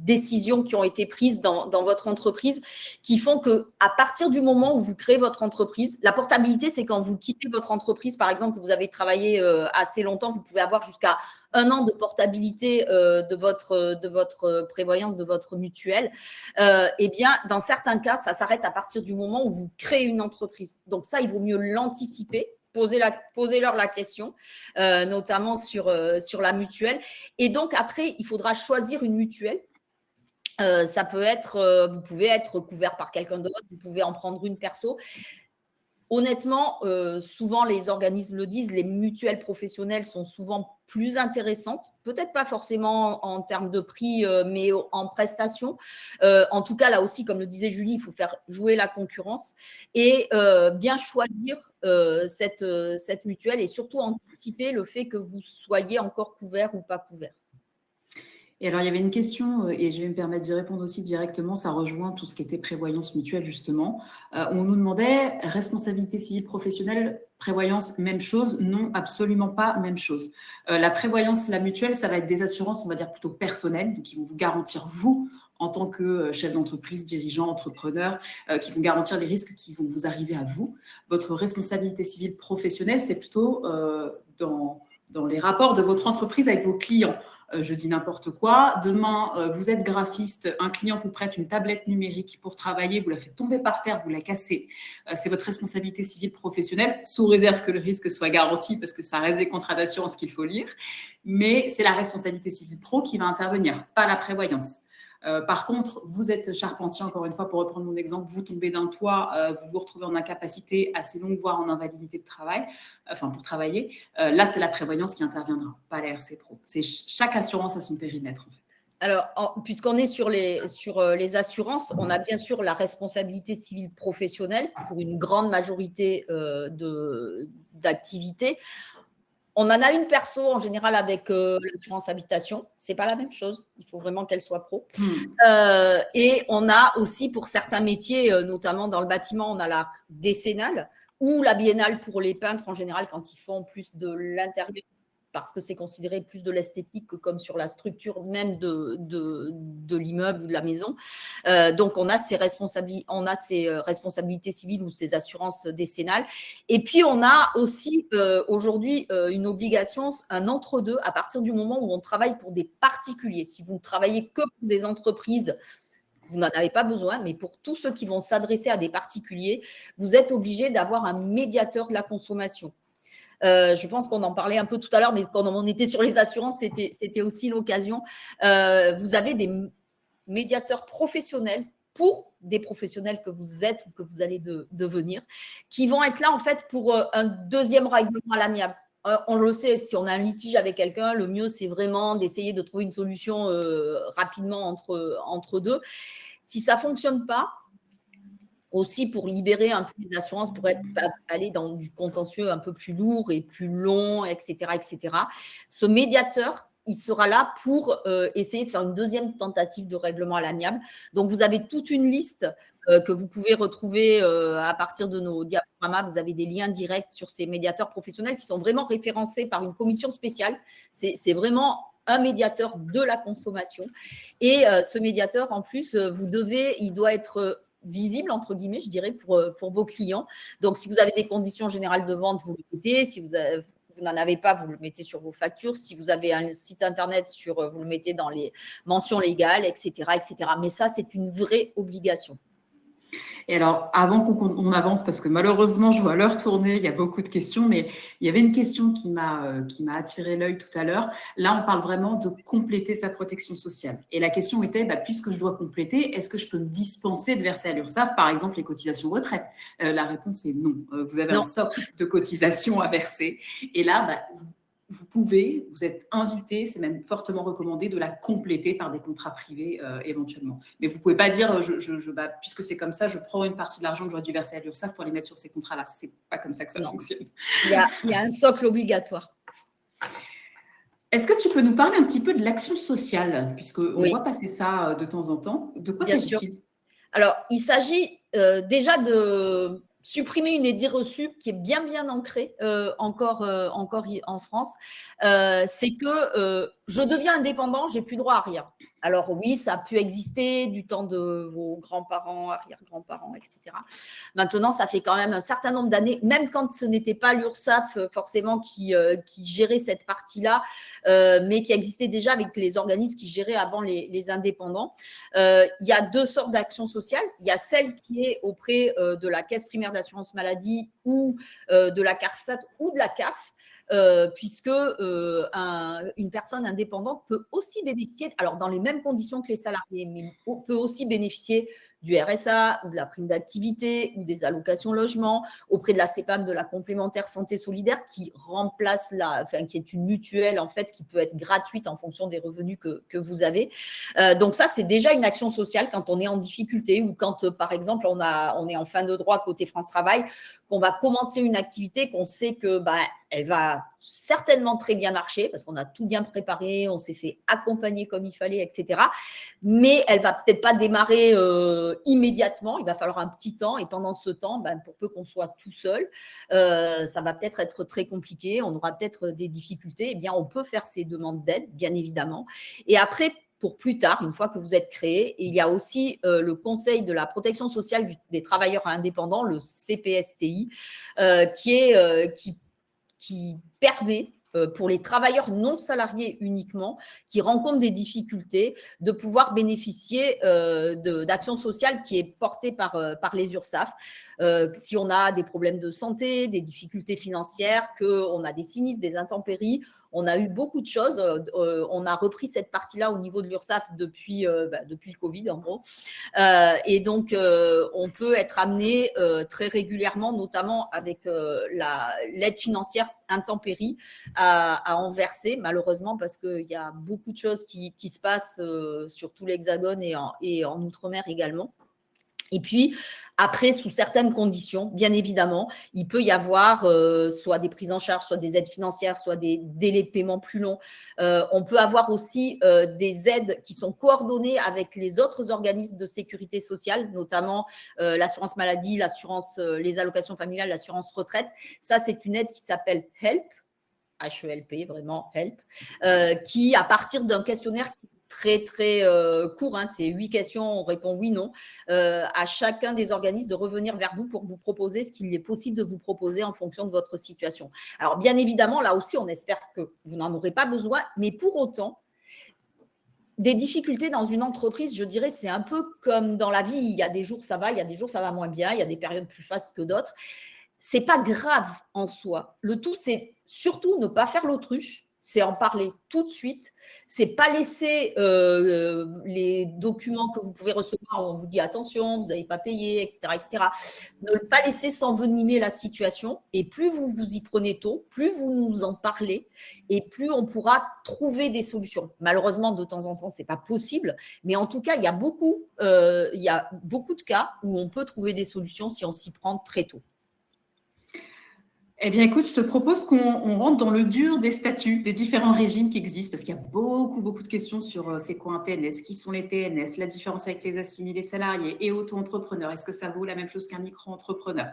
décisions qui ont été prises dans votre entreprise qui font qu'à partir du moment où vous créez votre entreprise, la portabilité, c'est quand vous quittez votre entreprise, par exemple, que vous avez travaillé assez longtemps, vous pouvez avoir jusqu'à 1 an de portabilité de votre prévoyance, de votre mutuelle. Eh bien, dans certains cas, ça s'arrête à partir du moment où vous créez une entreprise. Donc ça, il vaut mieux l'anticiper. Posez-leur la question, notamment sur la mutuelle. Et donc, après, il faudra choisir une mutuelle. Ça peut être, vous pouvez être couvert par quelqu'un d'autre, vous pouvez en prendre une perso. Honnêtement, souvent les organismes le disent, les mutuelles professionnelles sont souvent plus intéressantes, peut-être pas forcément en termes de prix, mais en prestations. En tout cas, là aussi, comme le disait Julie, il faut faire jouer la concurrence et bien choisir cette mutuelle et surtout anticiper le fait que vous soyez encore couvert ou pas couvert. Et alors, il y avait une question, et je vais me permettre d'y répondre aussi directement, ça rejoint tout ce qui était prévoyance mutuelle, justement. On nous demandait responsabilité civile professionnelle, prévoyance, même chose? Non, absolument pas même chose. La prévoyance, la mutuelle, ça va être des assurances, on va dire plutôt personnelles, donc qui vont vous garantir, vous, en tant que chef d'entreprise, dirigeant, entrepreneur, qui vont garantir les risques qui vont vous arriver à vous. Votre responsabilité civile professionnelle, c'est plutôt dans les rapports de votre entreprise avec vos clients. Je dis n'importe quoi. Demain, vous êtes graphiste, un client vous prête une tablette numérique pour travailler, vous la faites tomber par terre, vous la cassez. C'est votre responsabilité civile professionnelle, sous réserve que le risque soit garanti, parce que ça reste des contrats d'assurance qu'il faut lire. Mais c'est la responsabilité civile pro qui va intervenir, pas la prévoyance. Par contre, vous êtes charpentier, encore une fois, pour reprendre mon exemple, vous tombez d'un toit, vous vous retrouvez en incapacité assez longue, voire en invalidité de travail, pour travailler. Là, c'est la prévoyance qui interviendra, pas la RC Pro. C'est chaque assurance à son périmètre, en fait. Alors, puisqu'on est sur les assurances, on a bien sûr la responsabilité civile professionnelle pour une grande majorité d'activités. On en a une perso en général avec l'assurance habitation. C'est pas la même chose. Il faut vraiment qu'elle soit pro. Et on a aussi pour certains métiers, notamment dans le bâtiment, on a la décennale ou la biennale pour les peintres en général quand ils font plus de l'intérieur, parce que c'est considéré plus de l'esthétique que comme sur la structure même de l'immeuble ou de la maison. Donc, on a ces responsabilités civiles ou ces assurances décennales. Et puis, on a aussi aujourd'hui une obligation, un entre-deux, à partir du moment où on travaille pour des particuliers. Si vous ne travaillez que pour des entreprises, vous n'en avez pas besoin, mais pour tous ceux qui vont s'adresser à des particuliers, vous êtes obligé d'avoir un médiateur de la consommation. Je pense qu'on en parlait un peu tout à l'heure, mais quand on était sur les assurances, c'était aussi l'occasion. Vous avez des médiateurs professionnels pour des professionnels que vous êtes ou que vous allez devenir, qui vont être là en fait pour un deuxième règlement à l'amiable. On le sait, si on a un litige avec quelqu'un, le mieux c'est vraiment d'essayer de trouver une solution rapidement entre deux. Si ça ne fonctionne pas, aussi pour libérer un peu les assurances, pour aller dans du contentieux un peu plus lourd et plus long, etc., etc. Ce médiateur, il sera là pour essayer de faire une deuxième tentative de règlement à l'amiable. Donc, vous avez toute une liste que vous pouvez retrouver à partir de nos diaporamas. Vous avez des liens directs sur ces médiateurs professionnels qui sont vraiment référencés par une commission spéciale. C'est vraiment un médiateur de la consommation. Et ce médiateur, en plus, il doit être visible, entre guillemets, je dirais, pour vos clients. Donc, si vous avez des conditions générales de vente, vous le mettez. Si vous n'en avez pas, vous le mettez sur vos factures. Si vous avez un site internet, vous le mettez dans les mentions légales, etc., etc. Mais ça, c'est une vraie obligation. Et alors, avant qu'on avance, parce que malheureusement, je vois l'heure tourner, il y a beaucoup de questions, mais il y avait une question qui m'a attiré l'œil tout à l'heure. Là, on parle vraiment de compléter sa protection sociale. Et la question était, puisque je dois compléter, est-ce que je peux me dispenser de verser à l'URSSAF, par exemple, les cotisations retraite? La réponse est non. Vous avez un socle de cotisations à verser. Et là, vous êtes invité, c'est même fortement recommandé de la compléter par des contrats privés éventuellement. Mais vous ne pouvez pas dire, puisque c'est comme ça, je prends une partie de l'argent que j'aurais dû verser à l'URSSAF pour les mettre sur ces contrats-là. Ce n'est pas comme ça que ça fonctionne. Il y a un socle obligatoire. Est-ce que tu peux nous parler un petit peu de l'action sociale, puisqu'on voit passer ça de temps en temps? De quoi s'agit-il? Alors, il s'agit déjà de supprimer une idée reçue qui est bien ancrée encore en France. C'est que je deviens indépendant, j'ai plus droit à rien. Alors oui, ça a pu exister du temps de vos grands-parents, arrière-grands-parents, etc. Maintenant, ça fait quand même un certain nombre d'années, même quand ce n'était pas l'URSSAF forcément qui gérait cette partie-là, mais qui existait déjà avec les organismes qui géraient avant les indépendants. Il y a deux sortes d'actions sociales. Il y a celle qui est auprès de la Caisse primaire d'assurance maladie ou de la CARSAT ou de la CAF. Puisque une personne indépendante peut aussi bénéficier, alors dans les mêmes conditions que les salariés, mais peut aussi bénéficier du RSA ou de la prime d'activité ou des allocations logement auprès de la CPAM, de la complémentaire santé solidaire qui remplace qui est une mutuelle en fait qui peut être gratuite en fonction des revenus que vous avez. Donc ça, c'est déjà une action sociale quand on est en difficulté ou quand par exemple on est en fin de droit côté France Travail, qu'on va commencer une activité qu'on sait que elle va certainement très bien marcher parce qu'on a tout bien préparé, on s'est fait accompagner comme il fallait, etc. Mais elle va peut-être pas démarrer immédiatement. Il va falloir un petit temps et pendant ce temps, pour peu qu'on soit tout seul, ça va peut-être être très compliqué. On aura peut-être des difficultés. Eh bien, on peut faire ces demandes d'aide, bien évidemment. Et après, pour plus tard, une fois que vous êtes créé. Et il y a aussi le Conseil de la protection sociale des travailleurs indépendants, le CPSTI, qui permet pour les travailleurs non salariés uniquement, qui rencontrent des difficultés, de pouvoir bénéficier d'actions sociales qui est portée par les URSSAF. Si on a des problèmes de santé, des difficultés financières, qu'on a des sinistres, des intempéries, on a eu beaucoup de choses. On a repris cette partie-là au niveau de l'URSSAF depuis le Covid, en gros. Et donc, on peut être amené très régulièrement, notamment avec l'aide financière intempérie, à en verser, malheureusement, parce qu'il y a beaucoup de choses qui se passent sur tout l'Hexagone et en Outre-mer également. Et puis, après, sous certaines conditions, bien évidemment, il peut y avoir soit des prises en charge, soit des aides financières, soit des délais de paiement plus longs. On peut avoir aussi des aides qui sont coordonnées avec les autres organismes de sécurité sociale, notamment l'assurance maladie, les allocations familiales, l'assurance retraite. Ça, c'est une aide qui s'appelle HELP, H-E-L-P, vraiment HELP, qui, à partir d'un questionnaire très court, c'est 8 questions, on répond oui, non, à chacun des organismes de revenir vers vous pour vous proposer ce qu'il est possible de vous proposer en fonction de votre situation. Alors bien évidemment, là aussi, on espère que vous n'en aurez pas besoin, mais pour autant, des difficultés dans une entreprise, je dirais, c'est un peu comme dans la vie, il y a des jours ça va, il y a des jours ça va moins bien, il y a des périodes plus fastes que d'autres. C'est pas grave en soi. Le tout, c'est surtout ne pas faire l'autruche, c'est en parler tout de suite. C'est pas laisser les documents que vous pouvez recevoir où on vous dit attention, vous n'avez pas payé, etc., etc. Ne pas laisser s'envenimer la situation. Et plus vous vous y prenez tôt, plus vous nous en parlez, et plus on pourra trouver des solutions. Malheureusement, de temps en temps, c'est pas possible, mais en tout cas, il y a beaucoup de cas où on peut trouver des solutions si on s'y prend très tôt. Eh bien, écoute, je te propose qu'on rentre dans le dur des statuts, des différents régimes qui existent, parce qu'il y a beaucoup de questions sur c'est quoi un TNS, qui sont les TNS, la différence avec les assimilés salariés et auto-entrepreneurs. Est-ce que ça vaut la même chose qu'un micro-entrepreneur?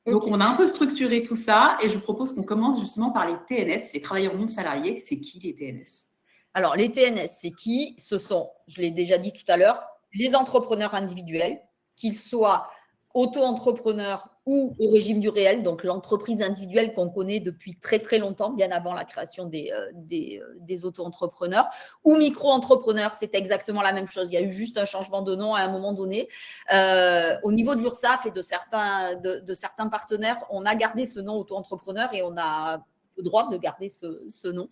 Donc, on a un peu structuré tout ça et je propose qu'on commence justement par les TNS, les travailleurs non salariés. C'est qui les TNS? Alors, les TNS, c'est qui? Ce sont, je l'ai déjà dit tout à l'heure, les entrepreneurs individuels qu'ils soient auto-entrepreneurs ou au régime du réel, donc l'entreprise individuelle qu'on connaît depuis très très longtemps, bien avant la création des auto-entrepreneurs, ou micro-entrepreneurs, c'est exactement la même chose. Il y a eu juste un changement de nom à un moment donné. Au niveau de l'URSSAF et de certains partenaires, on a gardé ce nom auto-entrepreneur et on a le droit de garder ce nom.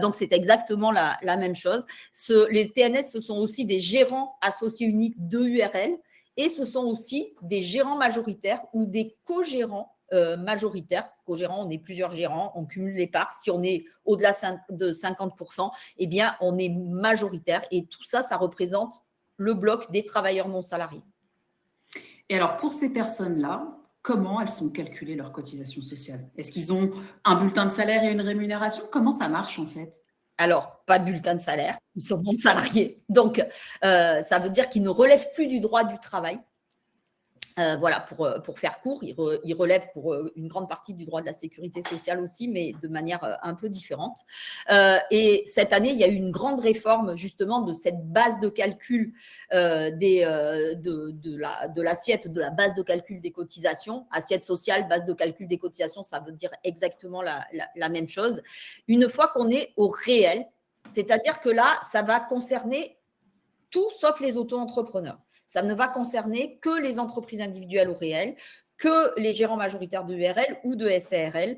Donc, c'est exactement la même chose. Les TNS, ce sont aussi des gérants associés uniques de URL. Et ce sont aussi des gérants majoritaires ou des co-gérants majoritaires. Co-gérants, on est plusieurs gérants, on cumule les parts. Si on est au-delà de 50%, eh bien, on est majoritaire. Et tout ça, ça représente le bloc des travailleurs non salariés. Et alors, pour ces personnes-là, comment elles sont calculées, leurs cotisations sociales? Est-ce qu'ils ont un bulletin de salaire et une rémunération? Comment ça marche, en fait? Alors, pas de bulletin de salaire, ils sont non salariés. Donc, ça veut dire qu'ils ne relèvent plus du droit du travail. Voilà, pour faire court, ils relèvent pour une grande partie du droit de la sécurité sociale aussi, mais de manière un peu différente. Et cette année, il y a eu une grande réforme justement de cette base de calcul de l'assiette, de la base de calcul des cotisations. Assiette sociale, base de calcul des cotisations, ça veut dire exactement la même chose. Une fois qu'on est au réel, c'est-à-dire que là, ça va concerner tout sauf les auto-entrepreneurs. Ça ne va concerner que les entreprises individuelles au réel, que les gérants majoritaires de URL ou de SARL.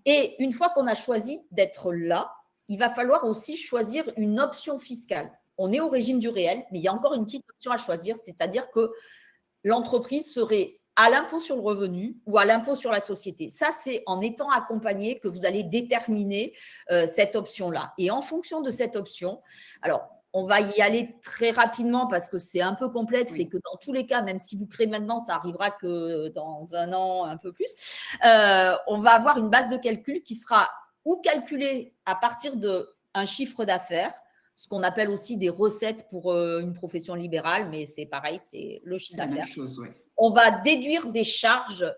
Et une fois qu'on a choisi d'être là, il va falloir aussi choisir une option fiscale. On est au régime du réel, mais il y a encore une petite option à choisir, c'est-à-dire que l'entreprise serait à l'impôt sur le revenu ou à l'impôt sur la société. Ça, c'est en étant accompagné que vous allez déterminer cette option-là. Et en fonction de cette option, alors, on va y aller très rapidement parce que c'est un peu complexe et que dans tous les cas, même si vous créez maintenant, ça arrivera que dans un an, un peu plus, on va avoir une base de calcul qui sera ou calculée à partir d'un chiffre d'affaires, ce qu'on appelle aussi des recettes pour une profession libérale, mais c'est pareil, c'est le chiffre d'affaires. Ouais. On va déduire des charges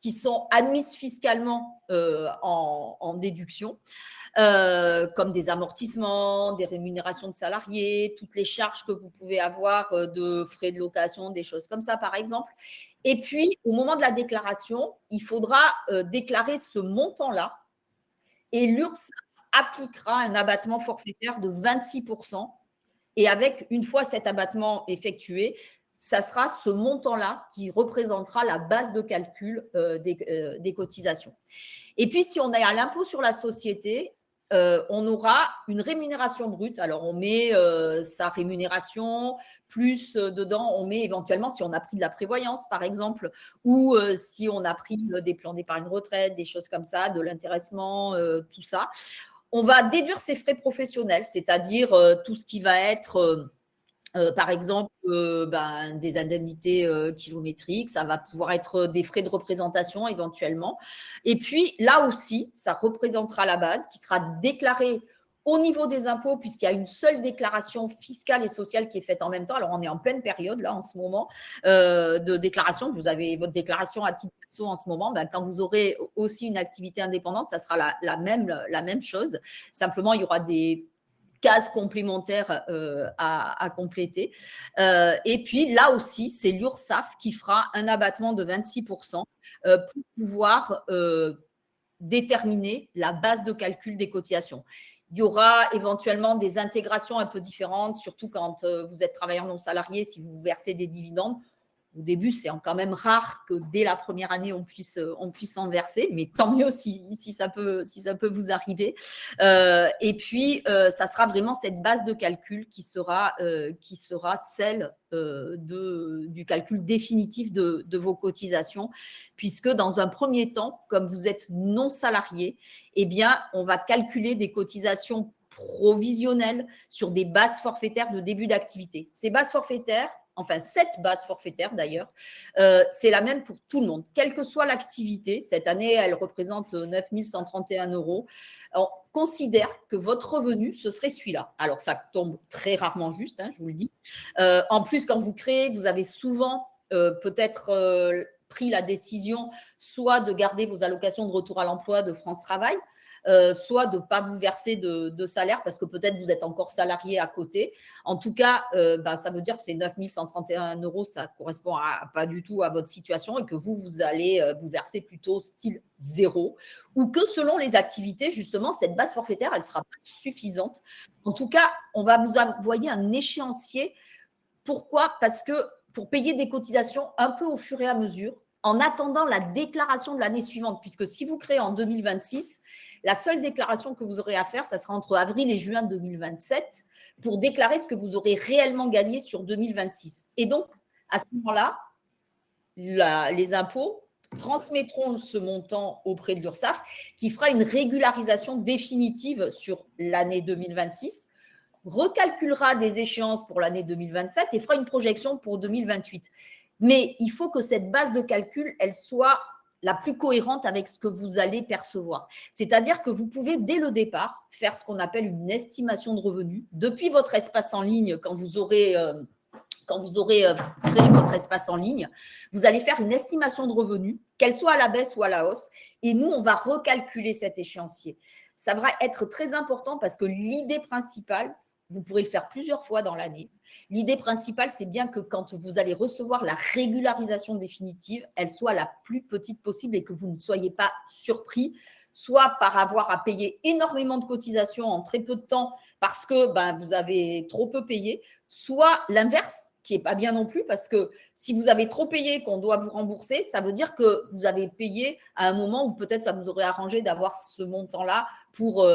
qui sont admises fiscalement en déduction. Comme des amortissements, des rémunérations de salariés, toutes les charges que vous pouvez avoir de frais de location, des choses comme ça, par exemple. Et puis, au moment de la déclaration, il faudra déclarer ce montant-là et l'URSSAF appliquera un abattement forfaitaire de 26%. Et avec, une fois cet abattement effectué, ça sera ce montant-là qui représentera la base de calcul des cotisations. Et puis, si on est à l'impôt sur la société, on aura une rémunération brute. Alors, on met sa rémunération, plus dedans, on met éventuellement, si on a pris de la prévoyance, par exemple, ou si on a pris des plans d'épargne retraite, des choses comme ça, de l'intéressement, tout ça. On va déduire ses frais professionnels, c'est-à-dire tout ce qui va être… par exemple, des indemnités kilométriques, ça va pouvoir être des frais de représentation éventuellement. Et puis, là aussi, ça représentera la base qui sera déclarée au niveau des impôts, puisqu'il y a une seule déclaration fiscale et sociale qui est faite en même temps. Alors, on est en pleine période, là, en ce moment, de déclaration. Vous avez votre déclaration à titre perso en ce moment. Quand vous aurez aussi une activité indépendante, ça sera la même chose. Simplement, il y aura des cases complémentaires à compléter. Et puis, là aussi, c'est l'URSSAF qui fera un abattement de 26% pour pouvoir déterminer la base de calcul des cotisations. Il y aura éventuellement des intégrations un peu différentes, surtout quand vous êtes travailleur non salarié, si vous versez des dividendes. Au début, c'est quand même rare que dès la première année, on puisse en verser, mais tant mieux si ça peut vous arriver. Et puis, ça sera vraiment cette base de calcul qui sera celle du calcul définitif de vos cotisations, puisque dans un premier temps, comme vous êtes non salarié, eh bien, on va calculer des cotisations provisionnelles sur des bases forfaitaires de début d'activité. Ces bases forfaitaires, enfin cette base forfaitaire d'ailleurs, c'est la même pour tout le monde, quelle que soit l'activité. Cette année, elle représente 9 131 €. On considère que votre revenu, ce serait celui-là. Alors, ça tombe très rarement juste, je vous le dis. En plus, quand vous créez, vous avez souvent peut-être pris la décision soit de garder vos allocations de retour à l'emploi de France Travail, soit de ne pas vous verser de salaire parce que peut-être vous êtes encore salarié à côté. En tout cas, ça veut dire que ces 9 131 €, ça correspond pas du tout à votre situation et que vous allez vous verser plutôt style 0, ou que selon les activités, justement, cette base forfaitaire, elle ne sera pas suffisante. En tout cas, on va vous envoyer un échéancier. Pourquoi ? Parce que pour payer des cotisations un peu au fur et à mesure, en attendant la déclaration de l'année suivante, puisque si vous créez en 2026, la seule déclaration que vous aurez à faire, ça sera entre avril et juin 2027 pour déclarer ce que vous aurez réellement gagné sur 2026. Et donc, à ce moment-là, les impôts transmettront ce montant auprès de l'URSSAF qui fera une régularisation définitive sur l'année 2026, recalculera des échéances pour l'année 2027 et fera une projection pour 2028. Mais il faut que cette base de calcul, elle soit la plus cohérente avec ce que vous allez percevoir. C'est-à-dire que vous pouvez, dès le départ, faire ce qu'on appelle une estimation de revenus depuis votre espace en ligne. Quand vous aurez créé votre espace en ligne, vous allez faire une estimation de revenus, qu'elle soit à la baisse ou à la hausse, et nous, on va recalculer cet échéancier. Ça va être très important parce que l'idée principale, vous pourrez le faire plusieurs fois dans l'année. L'idée principale, c'est bien que quand vous allez recevoir la régularisation définitive, elle soit la plus petite possible et que vous ne soyez pas surpris, soit par avoir à payer énormément de cotisations en très peu de temps parce que vous avez trop peu payé, soit l'inverse, qui n'est pas bien non plus, parce que si vous avez trop payé qu'on doit vous rembourser, ça veut dire que vous avez payé à un moment où peut-être ça vous aurait arrangé d'avoir ce montant-là pour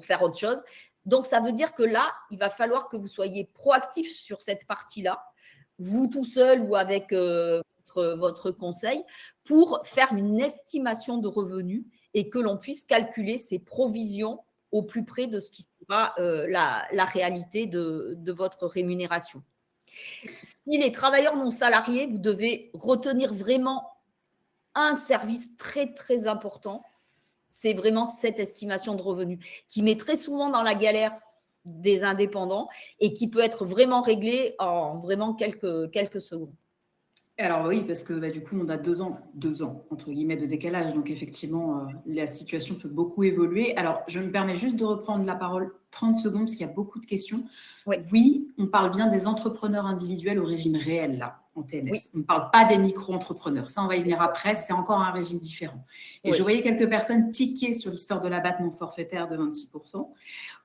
faire autre chose. Donc, ça veut dire que là, il va falloir que vous soyez proactif sur cette partie-là, vous tout seul ou avec votre conseil, pour faire une estimation de revenus et que l'on puisse calculer ces provisions au plus près de ce qui sera la réalité de votre rémunération. Si les travailleurs non salariés, vous devez retenir vraiment un service très, très important, c'est vraiment cette estimation de revenus qui met très souvent dans la galère des indépendants et qui peut être vraiment réglée en vraiment quelques secondes. Alors oui, parce que du coup, on a 2 ans, entre guillemets, de décalage. Donc effectivement, la situation peut beaucoup évoluer. Alors, je me permets juste de reprendre la parole 30 secondes parce qu'il y a beaucoup de questions. Oui, on parle bien des entrepreneurs individuels au régime réel, là, en TNS. Oui. On ne parle pas des micro-entrepreneurs. Ça, on va y venir après. C'est encore un régime différent. Et je voyais quelques personnes tiquer sur l'histoire de l'abattement forfaitaire de 26%.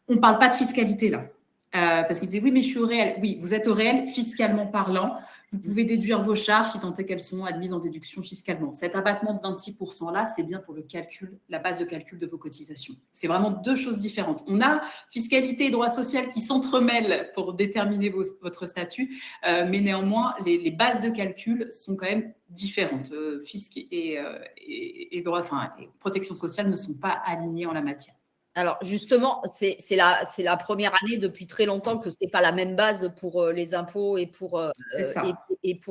On ne parle pas de fiscalité, là. Parce qu'ils disaient, oui, mais je suis au réel. Oui, vous êtes au réel fiscalement parlant. Vous pouvez déduire vos charges si tant est qu'elles sont admises en déduction fiscalement. Cet abattement de 26%-là, c'est bien pour le calcul, la base de calcul de vos cotisations. C'est vraiment 2 choses différentes. On a fiscalité et droit social qui s'entremêlent pour déterminer votre statut, mais néanmoins, les bases de calcul sont quand même différentes. Fisc et droit, et protection sociale ne sont pas alignés en la matière. Alors justement, c'est la première année depuis très longtemps que ce n'est pas la même base pour les impôts et pour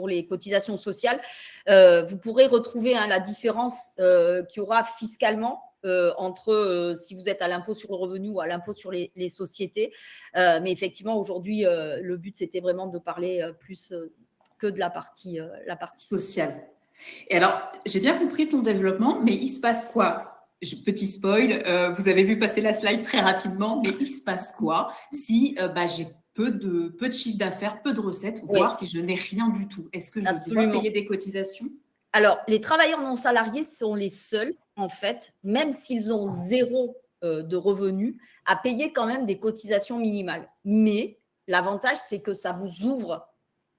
les cotisations sociales. Vous pourrez retrouver la différence qu'il y aura fiscalement entre si vous êtes à l'impôt sur le revenu ou à l'impôt sur les sociétés. Mais effectivement, aujourd'hui, le but, c'était vraiment de parler plus que de la partie sociale. Et alors, j'ai bien compris ton développement, mais il se passe quoi ? Petit spoil, vous avez vu passer la slide très rapidement, mais il se passe quoi si j'ai peu de chiffre d'affaires, peu de recettes, voire si je n'ai rien du tout? Est-ce que je dois payer des cotisations? Alors, les travailleurs non salariés sont les seuls, en fait, même s'ils ont 0 de revenus, à payer quand même des cotisations minimales. Mais l'avantage, c'est que ça vous ouvre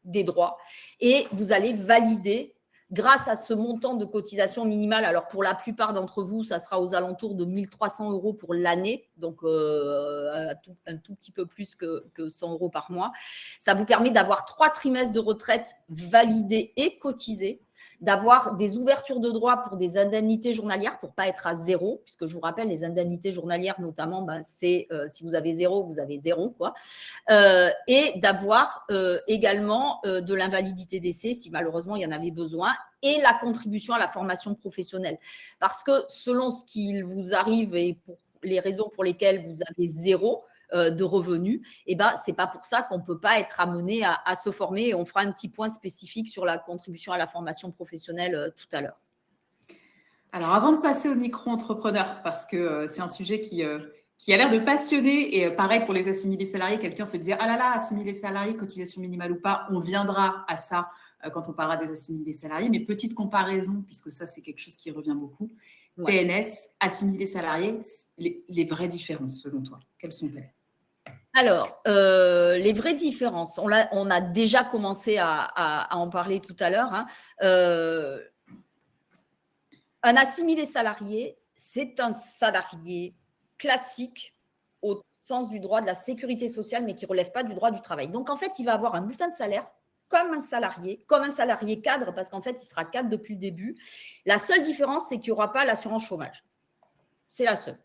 des droits et vous allez valider grâce à ce montant de cotisation minimale. Alors, pour la plupart d'entre vous, ça sera aux alentours de 1 300 € pour l'année, donc un tout petit peu plus que 100 € par mois. Ça vous permet d'avoir 3 trimestres de retraite validés et cotisés, d'avoir des ouvertures de droits pour des indemnités journalières pour ne pas être à 0, puisque je vous rappelle, les indemnités journalières notamment, c'est si vous avez 0, vous avez 0, quoi. Et d'avoir également de l'invalidité d'essai si malheureusement il y en avait besoin, et la contribution à la formation professionnelle. Parce que selon ce qu'il vous arrive et pour les raisons pour lesquelles vous avez 0 de revenus, ce n'est pas pour ça qu'on ne peut pas être amené à se former, et on fera un petit point spécifique sur la contribution à la formation professionnelle tout à l'heure. Alors, avant de passer au micro-entrepreneur, parce que c'est un sujet qui a l'air de passionner, et pareil pour les assimilés salariés, quelqu'un se disait « Ah là là, assimilés salariés, cotisation minimale ou pas », on viendra à ça quand on parlera des assimilés salariés, mais petite comparaison, puisque ça c'est quelque chose qui revient beaucoup. Ouais. TNS, assimilés salariés, les vraies différences selon toi, quelles sont-elles? Alors, les vraies différences, on a déjà commencé à en parler tout à l'heure. Hein. Un assimilé salarié, c'est un salarié classique au sens du droit de la sécurité sociale, mais qui ne relève pas du droit du travail. Donc, en fait, il va avoir un bulletin de salaire comme un salarié cadre, parce qu'en fait, il sera cadre depuis le début. La seule différence, c'est qu'il n'y aura pas l'assurance chômage. C'est la seule.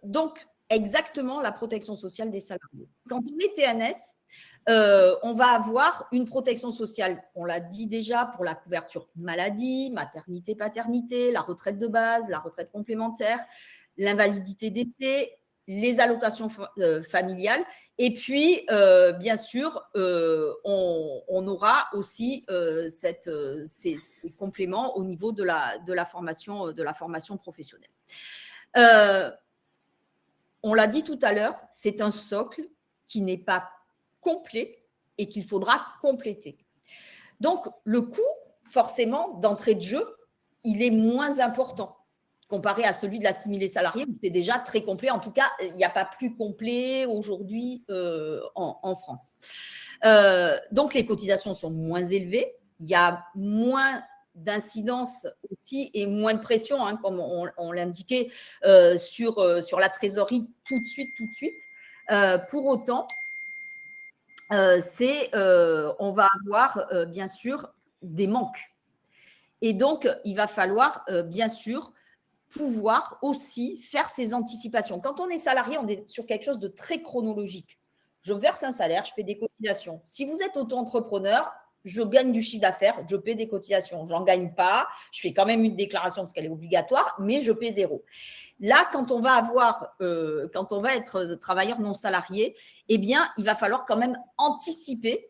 Donc, exactement la protection sociale des salariés. Quand on est TNS, on va avoir une protection sociale, on l'a dit déjà, pour la couverture maladie, maternité, paternité, la retraite de base, la retraite complémentaire, l'invalidité décès, les allocations familiales. Et puis, bien sûr, on aura aussi ces compléments au niveau de la formation professionnelle. On l'a dit tout à l'heure, c'est un socle qui n'est pas complet et qu'il faudra compléter. Donc, le coût, forcément, d'entrée de jeu, il est moins important comparé à celui de l'assimilé salarié, où c'est déjà très complet. En tout cas, il n'y a pas plus complet aujourd'hui en France. Donc, les cotisations sont moins élevées. Il y a moins d'incidence aussi et moins de pression, hein, comme on l'indiquait, sur la trésorerie tout de suite. Pour autant, on va avoir bien sûr des manques. Et donc, il va falloir bien sûr pouvoir aussi faire ces anticipations. Quand on est salarié, on est sur quelque chose de très chronologique. Je verse un salaire, je paie des cotisations. Si vous êtes auto-entrepreneur, je gagne du chiffre d'affaires, je paie des cotisations. Je n'en gagne pas, je fais quand même une déclaration parce qu'elle est obligatoire, mais je paie zéro. Là, quand on va être travailleur non salarié, eh bien, il va falloir quand même anticiper,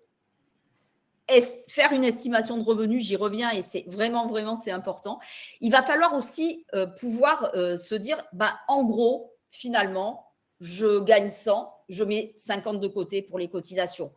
faire une estimation de revenus, j'y reviens et c'est vraiment, c'est important. Il va falloir aussi pouvoir se dire, en gros, finalement, je gagne 100, je mets 50 de côté pour les cotisations.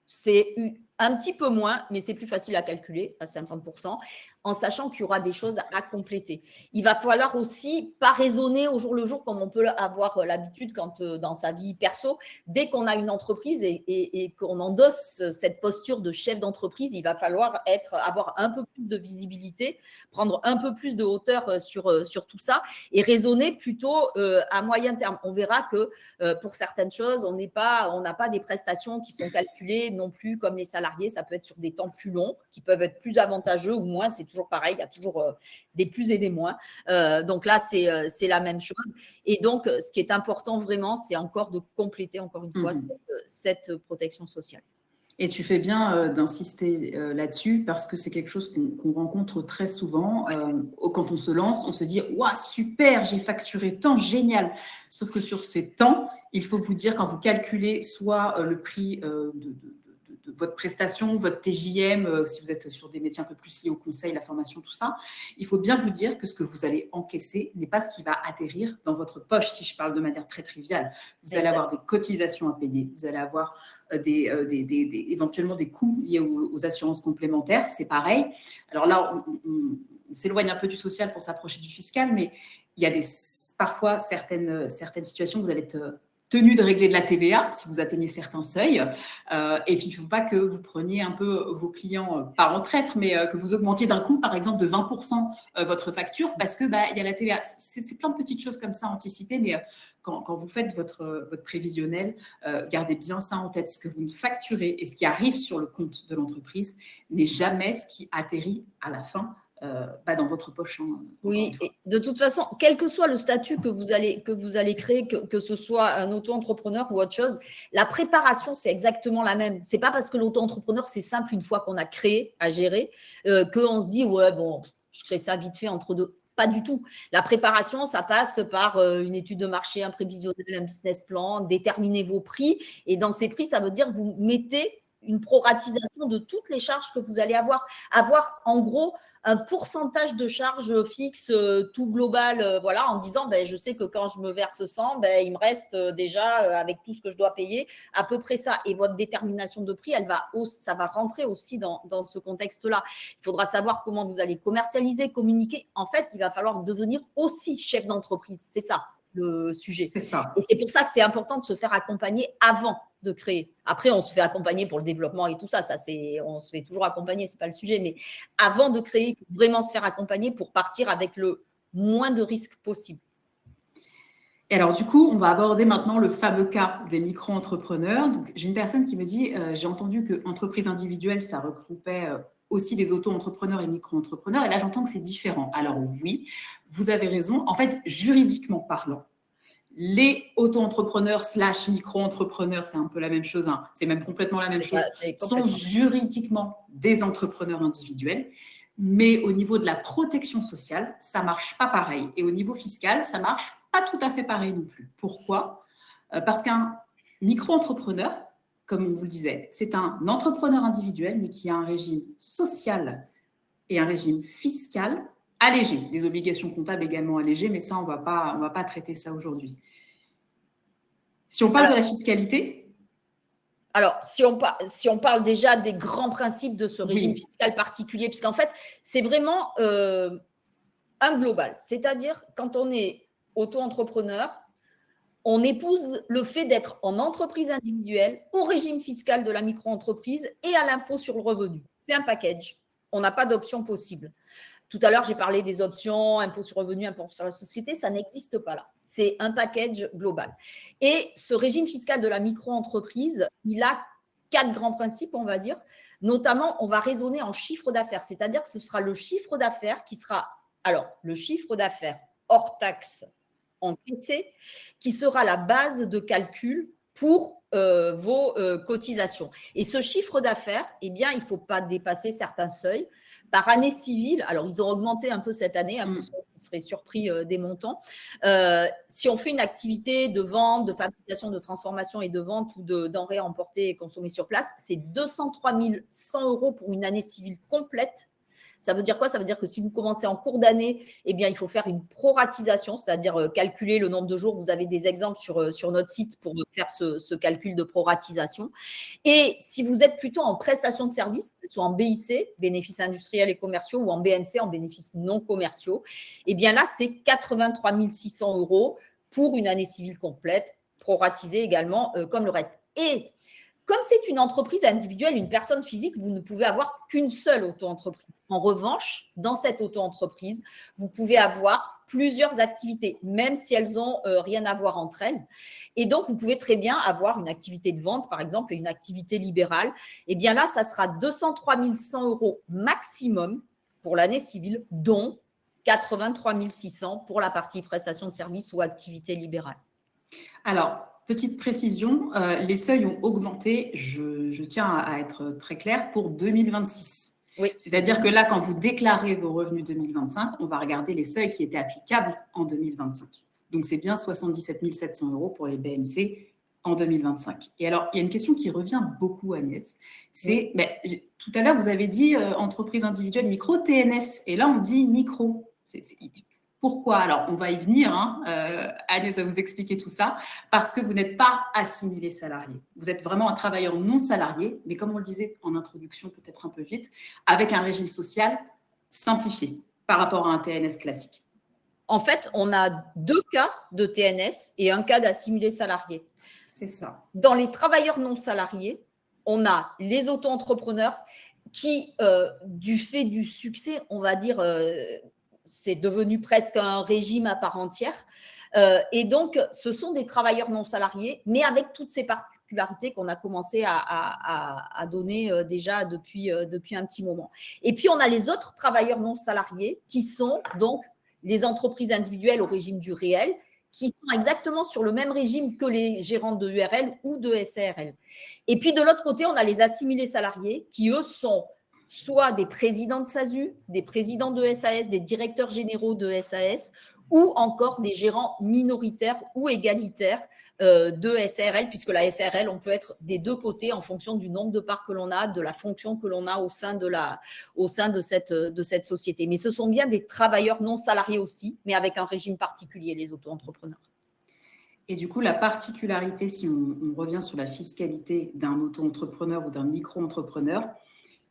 C'est un petit peu moins, mais c'est plus facile à calculer à 50%, en sachant qu'il y aura des choses à compléter. Il va falloir aussi pas raisonner au jour le jour comme on peut avoir l'habitude quand dans sa vie perso. Dès qu'on a une entreprise et qu'on endosse cette posture de chef d'entreprise, il va falloir avoir un peu plus de visibilité, prendre un peu plus de hauteur sur tout ça et raisonner plutôt à moyen terme. On verra que pour certaines choses, on n'a pas des prestations qui sont calculées non plus comme les salariés. Ça peut être sur des temps plus longs, qui peuvent être plus avantageux ou moins. C'est toujours pareil, il y a toujours des plus et des moins. Donc là, c'est la même chose. Et donc, ce qui est important vraiment, c'est encore de compléter, encore une fois, cette protection sociale. Et tu fais bien d'insister là-dessus parce que c'est quelque chose qu'on rencontre très souvent. Quand on se lance, on se dit « Waouh, super, j'ai facturé tant, génial !» Sauf que sur ces temps, il faut vous dire, quand vous calculez soit le prix de votre prestation, votre TJM, si vous êtes sur des métiers un peu plus liés au conseil, la formation, tout ça, il faut bien vous dire que ce que vous allez encaisser n'est pas ce qui va atterrir dans votre poche, si je parle de manière très triviale. Vous allez avoir des cotisations à payer, vous allez avoir éventuellement des coûts liés aux assurances complémentaires, c'est pareil. Alors là, on s'éloigne un peu du social pour s'approcher du fiscal, mais il y a parfois certaines situations où vous allez être tenu de régler de la TVA si vous atteignez certains seuils. Et puis, il ne faut pas que vous preniez un peu vos clients, pas en traître, mais que vous augmentiez d'un coup, par exemple, de 20% votre facture parce qu'il y a la TVA. C'est plein de petites choses comme ça anticipées, mais quand vous faites votre prévisionnel, gardez bien ça en tête. Ce que vous facturez et ce qui arrive sur le compte de l'entreprise n'est jamais ce qui atterrit à la fin pas dans votre poche. Oui, et de toute façon, quel que soit le statut que vous allez créer, que ce soit un auto-entrepreneur ou autre chose, la préparation, c'est exactement la même. Ce n'est pas parce que l'auto-entrepreneur, c'est simple une fois qu'on a créé à gérer, qu'on se dit, ouais, bon, je crée ça vite fait entre deux. Pas du tout. La préparation, ça passe par une étude de marché, un prévisionnel, un business plan, déterminer vos prix. Et dans ces prix, ça veut dire que vous mettez une proratisation de toutes les charges que vous allez avoir. Avoir en gros un pourcentage de charges fixes tout global, voilà, en disant je sais que quand je me verse 100, il me reste déjà avec tout ce que je dois payer à peu près ça. Et votre détermination de prix, ça va rentrer aussi dans ce contexte-là. Il faudra savoir comment vous allez commercialiser, communiquer. En fait, il va falloir devenir aussi chef d'entreprise. C'est ça le sujet. C'est ça. Et c'est pour ça que c'est important de se faire accompagner avant de créer. Après, on se fait accompagner pour le développement et tout ça. On se fait toujours accompagner, c'est pas le sujet. Mais avant de créer, il faut vraiment se faire accompagner pour partir avec le moins de risques possible. Et alors, du coup, on va aborder maintenant le fameux cas des micro-entrepreneurs. Donc, j'ai une personne qui me dit, j'ai entendu que entreprise individuelle, ça regroupait aussi les auto-entrepreneurs et micro-entrepreneurs. Et là, j'entends que c'est différent. Alors oui, vous avez raison. En fait, juridiquement parlant, les auto-entrepreneurs / micro-entrepreneurs, c'est un peu la même chose, hein, c'est même complètement la même chose, sont juridiquement des entrepreneurs individuels. Mais au niveau de la protection sociale, ça ne marche pas pareil. Et au niveau fiscal, ça ne marche pas tout à fait pareil non plus. Pourquoi ? Parce qu'un micro-entrepreneur, comme on vous le disait, c'est un entrepreneur individuel, mais qui a un régime social et un régime fiscal allégé. Des obligations comptables également allégées, mais ça, on va pas traiter ça aujourd'hui. Si on parle de la fiscalité… Alors, si on parle déjà des grands principes de ce régime fiscal particulier, puisqu'en fait, c'est vraiment un global. C'est-à-dire, quand on est auto-entrepreneur, on épouse le fait d'être en entreprise individuelle, au régime fiscal de la micro-entreprise et à l'impôt sur le revenu. C'est un package. On n'a pas d'option possible. Tout à l'heure, j'ai parlé des options, impôt sur le revenu, impôt sur la société, ça n'existe pas là. C'est un package global. Et ce régime fiscal de la micro-entreprise, il a 4 grands principes, on va dire. Notamment, on va raisonner en chiffre d'affaires, c'est-à-dire que ce sera le chiffre d'affaires qui sera, alors, le chiffre d'affaires hors taxe encaissé, qui sera la base de calcul pour vos cotisations. Et ce chiffre d'affaires, eh bien, il ne faut pas dépasser certains seuils. Par année civile, alors ils ont augmenté un peu cette année, pour ceux qui seraient surpris des montants. Si on fait une activité de vente, de fabrication, de transformation et de vente ou de denrées emportées et consommées sur place, c'est 203 100 € pour une année civile complète. Ça veut dire quoi ? Ça veut dire que si vous commencez en cours d'année, eh bien, il faut faire une proratisation, c'est-à-dire calculer le nombre de jours. Vous avez des exemples sur notre site pour faire ce calcul de proratisation. Et si vous êtes plutôt en prestation de services, soit en BIC, bénéfices industriels et commerciaux, ou en BNC, en bénéfices non commerciaux, eh bien là, c'est 83 600 € pour une année civile complète, proratisée également comme le reste. Et comme c'est une entreprise individuelle, une personne physique, vous ne pouvez avoir qu'une seule auto-entreprise. En revanche, dans cette auto-entreprise, vous pouvez avoir plusieurs activités, même si elles n'ont rien à voir entre elles. Et donc, vous pouvez très bien avoir une activité de vente, par exemple, et une activité libérale. Eh bien là, ça sera 203 100 € maximum pour l'année civile, dont 83 600 pour la partie prestation de services ou activité libérale. Alors, petite précision, les seuils ont augmenté, je tiens à être très claire, pour 2026. Oui. C'est-à-dire que là, quand vous déclarez vos revenus 2025, on va regarder les seuils qui étaient applicables en 2025. Donc, c'est bien 77 700 € pour les BNC en 2025. Et alors, il y a une question qui revient beaucoup, Agnès. C'est, tout à l'heure, vous avez dit entreprise individuelle, micro, TNS. Et là, on dit micro. Pourquoi ? Alors, on va y venir, Agnès va vous expliquer tout ça, parce que vous n'êtes pas assimilé salarié. Vous êtes vraiment un travailleur non salarié, mais comme on le disait en introduction, peut-être un peu vite, avec un régime social simplifié par rapport à un TNS classique. En fait, on a 2 cas de TNS et un cas d'assimilé salarié. C'est ça. Dans les travailleurs non salariés, on a les auto-entrepreneurs qui, du fait du succès, on va dire… c'est devenu presque un régime à part entière. Et donc, ce sont des travailleurs non salariés, mais avec toutes ces particularités qu'on a commencé à donner déjà depuis un petit moment. Et puis, on a les autres travailleurs non salariés qui sont donc les entreprises individuelles au régime du réel, qui sont exactement sur le même régime que les gérants de URL ou de SARL. Et puis, de l'autre côté, on a les assimilés salariés qui, eux, sont soit des présidents de SASU, des présidents de SAS, des directeurs généraux de SAS ou encore des gérants minoritaires ou égalitaires de SARL, puisque la SARL, on peut être des deux côtés en fonction du nombre de parts que l'on a, de la fonction que l'on a au sein de cette société. Mais ce sont bien des travailleurs non salariés aussi, mais avec un régime particulier, les auto-entrepreneurs. Et du coup, la particularité, si on revient sur la fiscalité d'un auto-entrepreneur ou d'un micro-entrepreneur,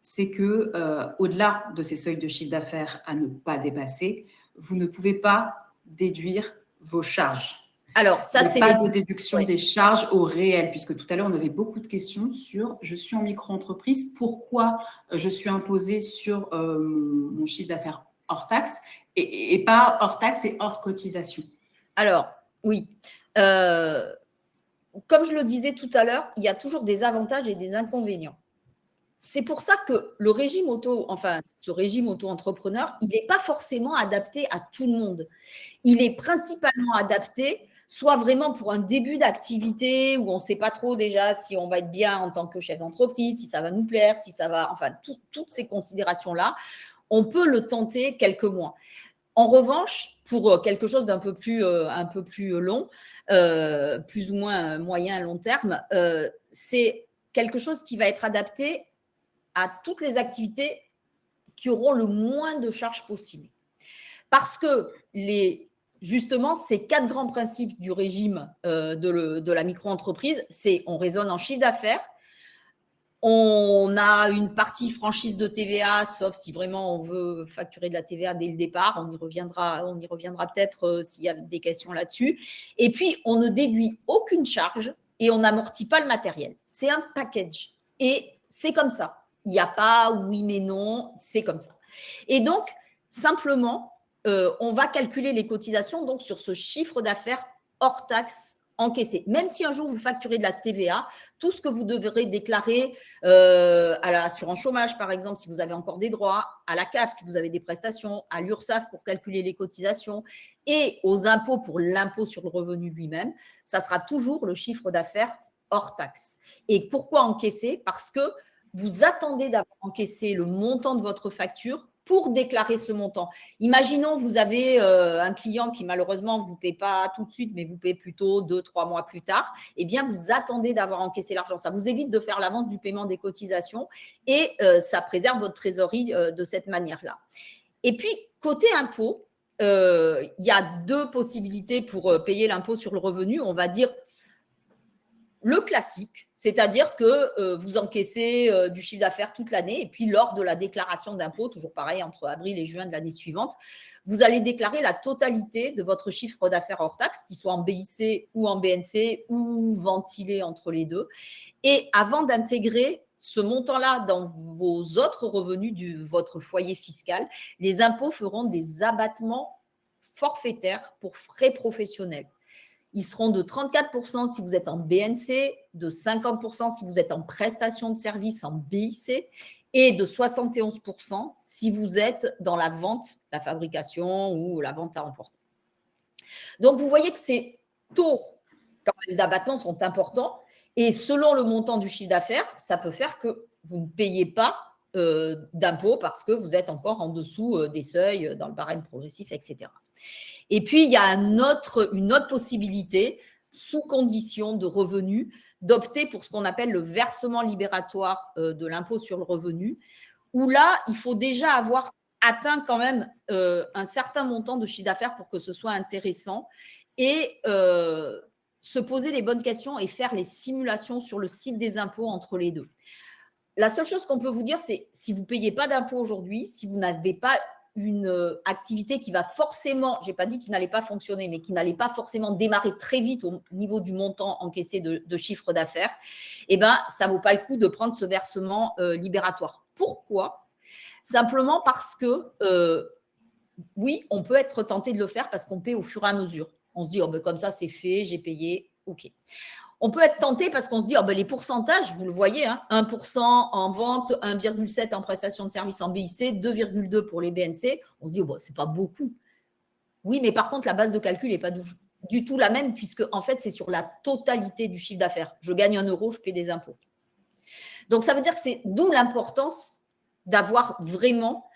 c'est que au-delà de ces seuils de chiffre d'affaires à ne pas dépasser, vous ne pouvez pas déduire vos charges. Alors, ça, c'est pas de déduction des charges au réel, puisque tout à l'heure, on avait beaucoup de questions sur je suis en micro-entreprise, pourquoi je suis imposée sur mon chiffre d'affaires hors taxe et pas hors taxe et hors cotisation. Alors, oui. Comme je le disais tout à l'heure, il y a toujours des avantages et des inconvénients. C'est pour ça que ce régime auto-entrepreneur, il n'est pas forcément adapté à tout le monde. Il est principalement adapté soit vraiment pour un début d'activité où on ne sait pas trop déjà si on va être bien en tant que chef d'entreprise, si ça va nous plaire, si ça va, enfin, toutes ces considérations-là, on peut le tenter quelques mois. En revanche, pour quelque chose d'un peu plus long, plus ou moins moyen, long terme, c'est quelque chose qui va être adapté à toutes les activités qui auront le moins de charges possible. Parce que justement, ces 4 grands principes du régime de la micro-entreprise, c'est on raisonne en chiffre d'affaires, on a une partie franchise de TVA, sauf si vraiment on veut facturer de la TVA dès le départ. On y reviendra peut-être s'il y a des questions là-dessus. Et puis, on ne déduit aucune charge et on n'amortit pas le matériel. C'est un package. Et c'est comme ça. Il n'y a pas oui mais non, c'est comme ça. Et donc, simplement, on va calculer les cotisations donc, sur ce chiffre d'affaires hors taxe encaissé. Même si un jour vous facturez de la TVA, tout ce que vous devrez déclarer à l'assurance chômage, par exemple, si vous avez encore des droits, à la CAF, si vous avez des prestations, à l'URSSAF pour calculer les cotisations et aux impôts pour l'impôt sur le revenu lui-même, ça sera toujours le chiffre d'affaires hors taxe. Et pourquoi encaisser? Parce que vous attendez d'avoir encaissé le montant de votre facture pour déclarer ce montant. Imaginons, vous avez un client qui malheureusement ne vous paie pas tout de suite, mais vous paie plutôt 2-3 mois plus tard. Eh bien, vous attendez d'avoir encaissé l'argent. Ça vous évite de faire l'avance du paiement des cotisations et ça préserve votre trésorerie de cette manière-là. Et puis, côté impôt, il y a 2 possibilités pour payer l'impôt sur le revenu. On va dire le classique, c'est-à-dire que vous encaissez du chiffre d'affaires toute l'année et puis lors de la déclaration d'impôt, toujours pareil, entre avril et juin de l'année suivante, vous allez déclarer la totalité de votre chiffre d'affaires hors taxe, qu'il soit en BIC ou en BNC ou ventilé entre les deux. Et avant d'intégrer ce montant-là dans vos autres revenus de votre foyer fiscal, les impôts feront des abattements forfaitaires pour frais professionnels. Ils seront de 34% si vous êtes en BNC, de 50% si vous êtes en prestation de service en BIC et de 71% si vous êtes dans la vente, la fabrication ou la vente à emporter. Donc, vous voyez que ces taux d'abattement sont importants et selon le montant du chiffre d'affaires, ça peut faire que vous ne payez pas d'impôts parce que vous êtes encore en dessous des seuils dans le barème progressif, etc. Et puis, il y a une autre possibilité, sous condition de revenus, d'opter pour ce qu'on appelle le versement libératoire de l'impôt sur le revenu, où là, il faut déjà avoir atteint quand même un certain montant de chiffre d'affaires pour que ce soit intéressant et se poser les bonnes questions et faire les simulations sur le site des impôts entre les deux. La seule chose qu'on peut vous dire, c'est si vous ne payez pas d'impôt aujourd'hui, si vous n'avez pas une activité qui va forcément, je n'ai pas dit qu'il n'allait pas fonctionner, mais qui n'allait pas forcément démarrer très vite au niveau du montant encaissé de chiffre d'affaires, eh ben, ça ne vaut pas le coup de prendre ce versement libératoire. Pourquoi? Simplement parce que, oui, on peut être tenté de le faire parce qu'on paie au fur et à mesure. On se dit, oh, ben, comme ça, c'est fait, j'ai payé, OK. On peut être tenté parce qu'on se dit, oh ben les pourcentages, vous le voyez, hein, 1% en vente, 1,7% en prestation de service en BIC, 2,2% pour les BNC. On se dit, oh ben, ce n'est pas beaucoup. Oui, mais par contre, la base de calcul n'est pas du tout la même puisque, en fait, c'est sur la totalité du chiffre d'affaires. Je gagne 1 euro, je paie des impôts. Donc, ça veut dire que c'est d'où l'importance d'avoir vraiment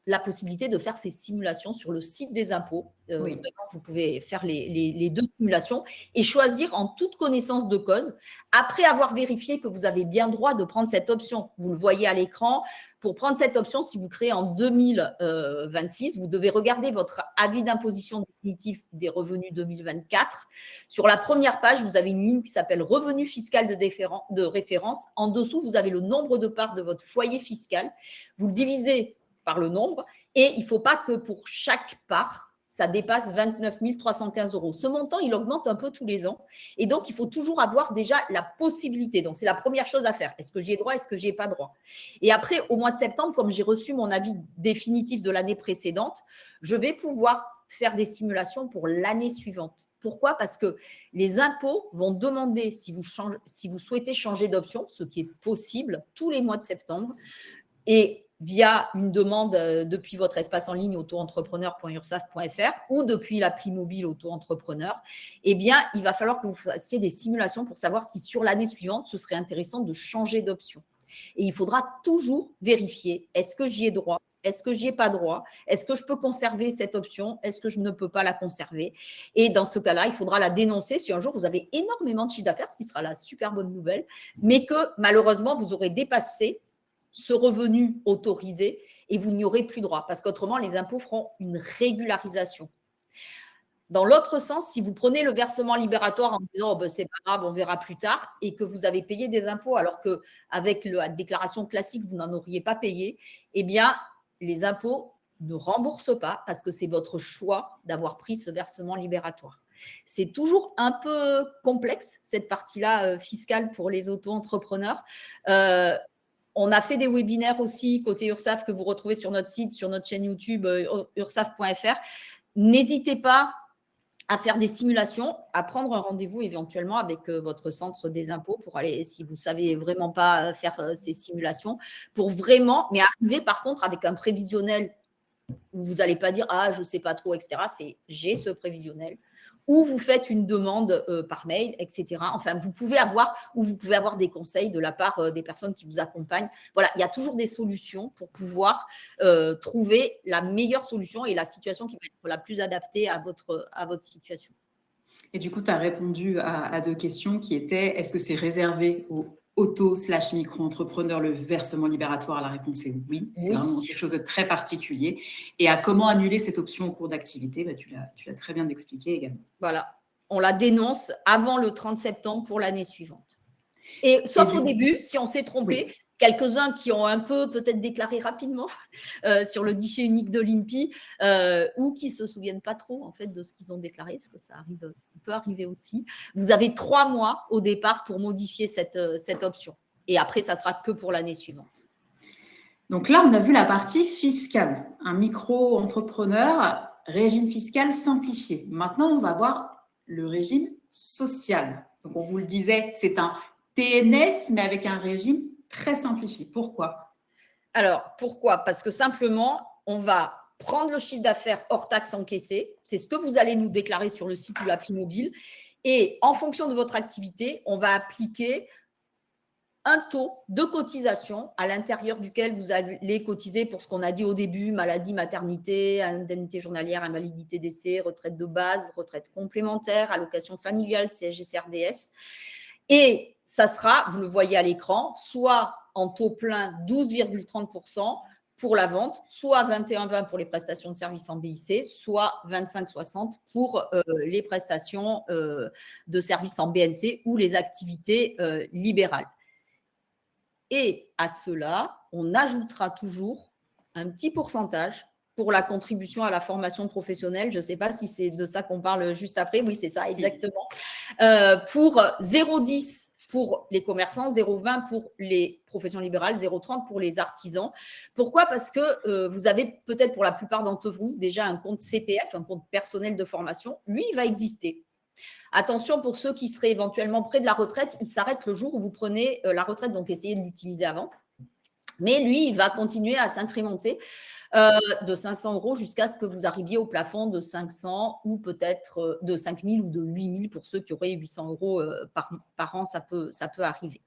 la possibilité de faire ces simulations sur le site des impôts. Oui. Vraiment, vous pouvez faire les 2 simulations et choisir en toute connaissance de cause, après avoir vérifié que vous avez bien droit de prendre cette option. Vous le voyez à l'écran. Pour prendre cette option, si vous créez en 2026, vous devez regarder votre avis d'imposition définitif des revenus 2024. Sur la première page, vous avez une ligne qui s'appelle revenu fiscal de référence. En dessous, vous avez le nombre de parts de votre foyer fiscal. Vous le divisez par le nombre et il ne faut pas que pour chaque part, ça dépasse 29 315 euros. Ce montant, il augmente un peu tous les ans et donc il faut toujours avoir déjà la possibilité. Donc, c'est la première chose à faire. Est-ce que j'y ai droit? Est-ce que j'y ai pas droit? Et après, au mois de septembre, comme j'ai reçu mon avis définitif de l'année précédente, je vais pouvoir faire des simulations pour l'année suivante. Pourquoi? Parce que les impôts vont demander, si vous souhaitez changer d'option, ce qui est possible tous les mois de septembre, et via une demande depuis votre espace en ligne auto-entrepreneur.ursaf.fr ou depuis l'appli mobile auto-entrepreneur, eh bien, il va falloir que vous fassiez des simulations pour savoir si sur l'année suivante, ce serait intéressant de changer d'option. Et il faudra toujours vérifier, est-ce que j'y ai droit? Est-ce que j'y ai pas droit? Est-ce que je peux conserver cette option? Est-ce que je ne peux pas la conserver? Et dans ce cas-là, il faudra la dénoncer si un jour vous avez énormément de chiffre d'affaires, ce qui sera la super bonne nouvelle, mais que malheureusement, vous aurez dépassé ce revenu autorisé et vous n'y aurez plus droit parce qu'autrement, les impôts feront une régularisation. Dans l'autre sens, si vous prenez le versement libératoire en disant oh, c'est pas grave, on verra plus tard et que vous avez payé des impôts alors qu'avec la déclaration classique, vous n'en auriez pas payé, eh bien, les impôts ne remboursent pas parce que c'est votre choix d'avoir pris ce versement libératoire. C'est toujours un peu complexe, cette partie-là fiscale pour les auto-entrepreneurs. On a fait des webinaires aussi côté URSSAF que vous retrouvez sur notre site, sur notre chaîne YouTube ursaf.fr. N'hésitez pas à faire des simulations, à prendre un rendez-vous éventuellement avec votre centre des impôts pour aller, si vous ne savez vraiment pas faire ces simulations, pour vraiment, mais arriver par contre avec un prévisionnel où vous n'allez pas dire « Ah, je ne sais pas trop, etc. » C'est « J'ai ce prévisionnel ». Ou vous faites une demande par mail, etc. Enfin, vous pouvez avoir des conseils de la part des personnes qui vous accompagnent. Voilà, il y a toujours des solutions pour pouvoir trouver la meilleure solution et la situation qui va être la plus adaptée à votre situation. Et du coup, tu as répondu à 2 questions qui étaient, est-ce que c'est réservé aux auto/micro-entrepreneurs le versement libératoire? La réponse est oui, c'est vraiment quelque chose de très particulier. Et à comment annuler cette option au cours d'activité, tu l'as très bien expliqué également. Voilà, on la dénonce avant le 30 septembre pour l'année suivante. Et sauf au début, si on s'est trompé, quelques-uns qui ont un peu peut-être déclaré rapidement sur le guichet unique de l'INPI ou qui ne se souviennent pas trop en fait de ce qu'ils ont déclaré, parce que ça peut arriver aussi. Vous avez 3 mois au départ pour modifier cette option. Et après, ça sera que pour l'année suivante. Donc là, on a vu la partie fiscale. Un micro-entrepreneur, régime fiscal simplifié. Maintenant, on va voir le régime social. Donc, on vous le disait, c'est un TNS, mais avec un régime très simplifié. Pourquoi? Alors, pourquoi? Parce que simplement, on va prendre le chiffre d'affaires hors taxe encaissé. C'est ce que vous allez nous déclarer sur le site ou l'appli mobile. Et en fonction de votre activité, on va appliquer un taux de cotisation à l'intérieur duquel vous allez cotiser pour ce qu'on a dit au début, maladie, maternité, indemnité journalière, invalidité, décès, retraite de base, retraite complémentaire, allocation familiale, CSG, CRDS. Et ça sera, vous le voyez à l'écran, soit en taux plein 12,30% pour la vente, soit 21,20 pour les prestations de services en BIC, soit 25,60 pour les prestations de services en BNC ou les activités libérales. Et à cela, on ajoutera toujours un petit pourcentage pour la contribution à la formation professionnelle. Je ne sais pas si c'est de ça qu'on parle juste après. Oui, c'est ça, exactement. Pour 0,10 pour les commerçants, 0,20 pour les professions libérales, 0,30 pour les artisans. Pourquoi? Parce que vous avez peut-être pour la plupart d'entre vous déjà un compte CPF, un compte personnel de formation. Lui, il va exister. Attention pour ceux qui seraient éventuellement près de la retraite, il s'arrête le jour où vous prenez la retraite, donc essayez de l'utiliser avant. Mais lui, il va continuer à s'incrémenter de 500 € jusqu'à ce que vous arriviez au plafond de 500 ou peut-être de 5 000 ou de 8 000 pour ceux qui auraient 800 € par an, ça peut arriver.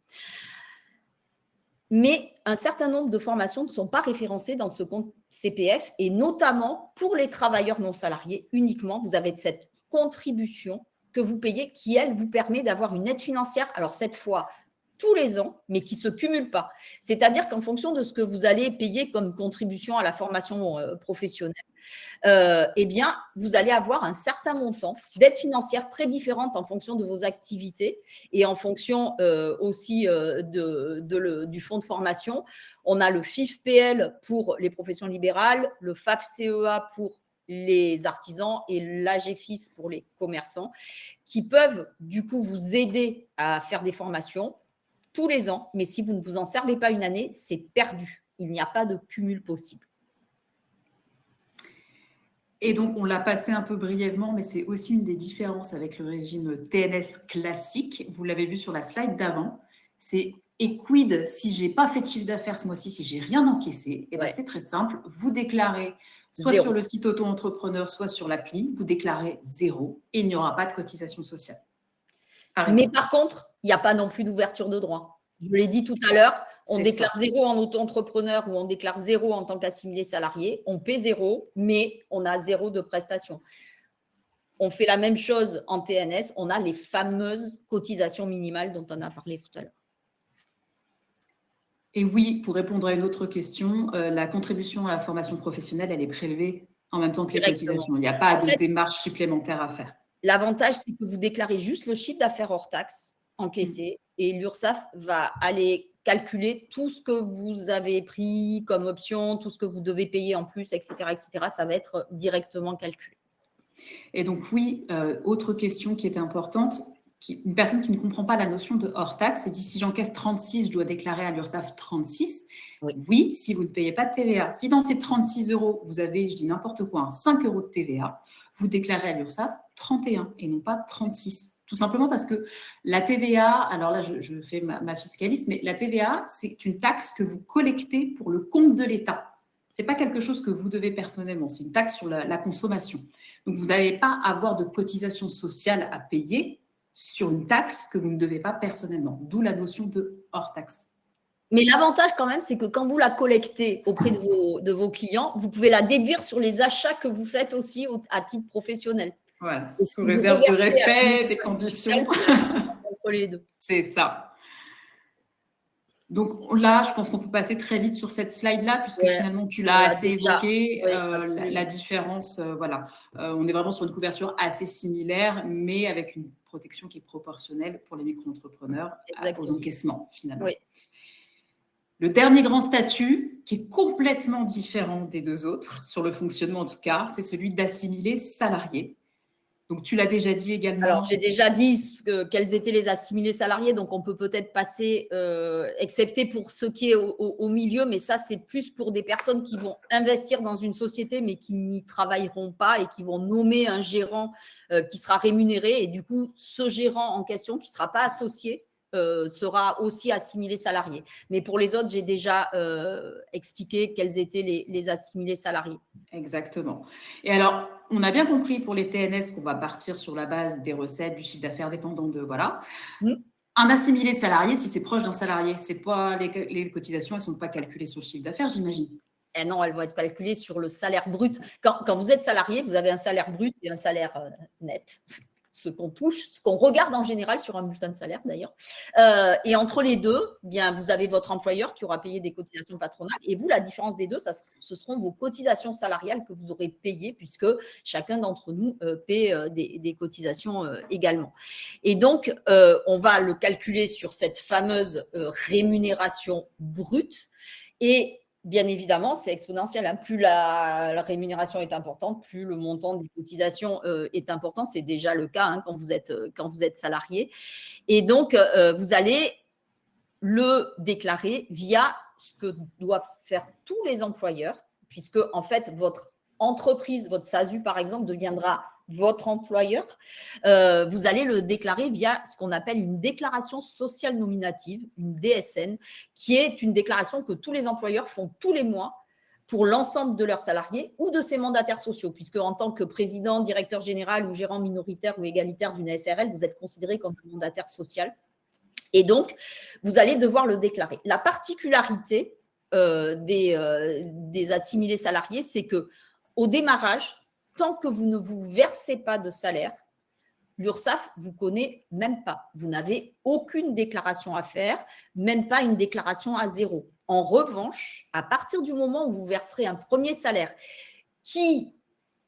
Mais un certain nombre de formations ne sont pas référencées dans ce compte CPF et notamment pour les travailleurs non salariés uniquement, vous avez cette contribution que vous payez qui, elle, vous permet d'avoir une aide financière. Alors, cette fois, tous les ans, mais qui ne se cumule pas. C'est-à-dire qu'en fonction de ce que vous allez payer comme contribution à la formation professionnelle, eh bien, vous allez avoir un certain montant d'aide financière très différente en fonction de vos activités et en fonction aussi du fonds de formation. On a le FIFPL pour les professions libérales, le FAFCEA pour les artisans et l'AGFIS pour les commerçants qui peuvent du coup vous aider à faire des formations tous les ans, mais si vous ne vous en servez pas une année, c'est perdu. Il n'y a pas de cumul possible. Et donc, on l'a passé un peu brièvement, mais c'est aussi une des différences avec le régime TNS classique. Vous l'avez vu sur la slide d'avant. C'est et quid si j'ai pas fait de chiffre d'affaires ce mois-ci, si j'ai rien encaissé? Et ben, c'est très simple. Vous déclarez soit sur le site auto-entrepreneur, soit sur l'appli, vous déclarez 0 et il n'y aura pas de cotisation sociale. Mais par contre, il n'y a pas non plus d'ouverture de droit. Je l'ai dit tout à l'heure, on déclare 0 en auto-entrepreneur ou on déclare 0 en tant qu'assimilé salarié. On paie 0, mais on a 0 de prestations. On fait la même chose en TNS. On a les fameuses cotisations minimales dont on a parlé tout à l'heure. Et oui, pour répondre à une autre question, la contribution à la formation professionnelle, elle est prélevée en même temps que les cotisations. Il n'y a pas de démarche supplémentaire à faire. L'avantage, c'est que vous déclarez juste le chiffre d'affaires hors taxe encaissé et l'URSSAF va aller calculer tout ce que vous avez pris comme option, tout ce que vous devez payer en plus, etc., etc. Ça va être directement calculé. Et donc, oui, autre question qui était importante, une personne qui ne comprend pas la notion de hors taxe, et dit si j'encaisse 36, je dois déclarer à l'URSSAF 36. Oui, si vous ne payez pas de TVA. Si dans ces 36 euros, vous avez, je dis n'importe quoi, 5 euros de TVA, vous déclarez à l'URSSAF 31 et non pas 36. Tout simplement parce que la TVA, alors là, je fais ma fiscaliste, mais la TVA, c'est une taxe que vous collectez pour le compte de l'État. Ce n'est pas quelque chose que vous devez personnellement, c'est une taxe sur la consommation. Donc, vous n'allez pas avoir de cotisation sociale à payer sur une taxe que vous ne devez pas personnellement, d'où la notion de hors taxe. Mais l'avantage quand même, c'est que quand vous la collectez auprès de vos clients, vous pouvez la déduire sur les achats que vous faites aussi à titre professionnel. Voilà, sous réserve du respect, des conditions. Entre les deux. C'est ça. Donc là, je pense qu'on peut passer très vite sur cette slide-là, puisque finalement, tu l'as assez évoqué. La différence, voilà. On est vraiment sur une couverture assez similaire, mais avec une protection qui est proportionnelle pour les micro-entrepreneurs aux encaissements, finalement. Oui. Le dernier grand statut, qui est complètement différent des deux autres, sur le fonctionnement en tout cas, c'est celui d'assimilé salarié. Donc, tu l'as déjà dit également. Alors, j'ai déjà dit quels étaient les assimilés salariés, donc on peut peut-être passer, excepté pour ce qui est au milieu, mais ça, c'est plus pour des personnes qui vont investir dans une société, mais qui n'y travailleront pas et qui vont nommer un gérant qui sera rémunéré. Et du coup, ce gérant en question, qui ne sera pas associé, sera aussi assimilé salarié. Mais pour les autres, j'ai déjà expliqué quels étaient les assimilés salariés. Exactement. Et alors, on a bien compris pour les TNS qu'on va partir sur la base des recettes, du chiffre d'affaires dépendant de, voilà. Un assimilé salarié, si c'est proche d'un salarié, c'est pas les cotisations, elles ne sont pas calculées sur le chiffre d'affaires, j'imagine. Eh non, elles vont être calculées sur le salaire brut. Quand vous êtes salarié, vous avez un salaire brut et un salaire net. Ce qu'on touche, ce qu'on regarde en général sur un bulletin de salaire d'ailleurs. Et entre les deux, bien, vous avez votre employeur qui aura payé des cotisations patronales et vous, la différence des deux, ce seront vos cotisations salariales que vous aurez payées puisque chacun d'entre nous paie des cotisations également. Et donc, on va le calculer sur cette fameuse rémunération brute et bien évidemment, c'est exponentiel. Hein. Plus la rémunération est importante, plus le montant des cotisations est important. C'est déjà le cas quand vous êtes salarié. Et donc, vous allez le déclarer via ce que doivent faire tous les employeurs, puisque en fait, votre entreprise, votre SASU par exemple, deviendra votre employeur, vous allez le déclarer via ce qu'on appelle une déclaration sociale nominative, une DSN, qui est une déclaration que tous les employeurs font tous les mois pour l'ensemble de leurs salariés ou de ses mandataires sociaux, puisque en tant que président, directeur général ou gérant minoritaire ou égalitaire d'une SRL, vous êtes considéré comme un mandataire social. Et donc, vous allez devoir le déclarer. La particularité des assimilés salariés, c'est qu'au démarrage, tant que vous ne vous versez pas de salaire, l'URSSAF ne vous connaît même pas. Vous n'avez aucune déclaration à faire, même pas une déclaration à zéro. En revanche, à partir du moment où vous verserez un premier salaire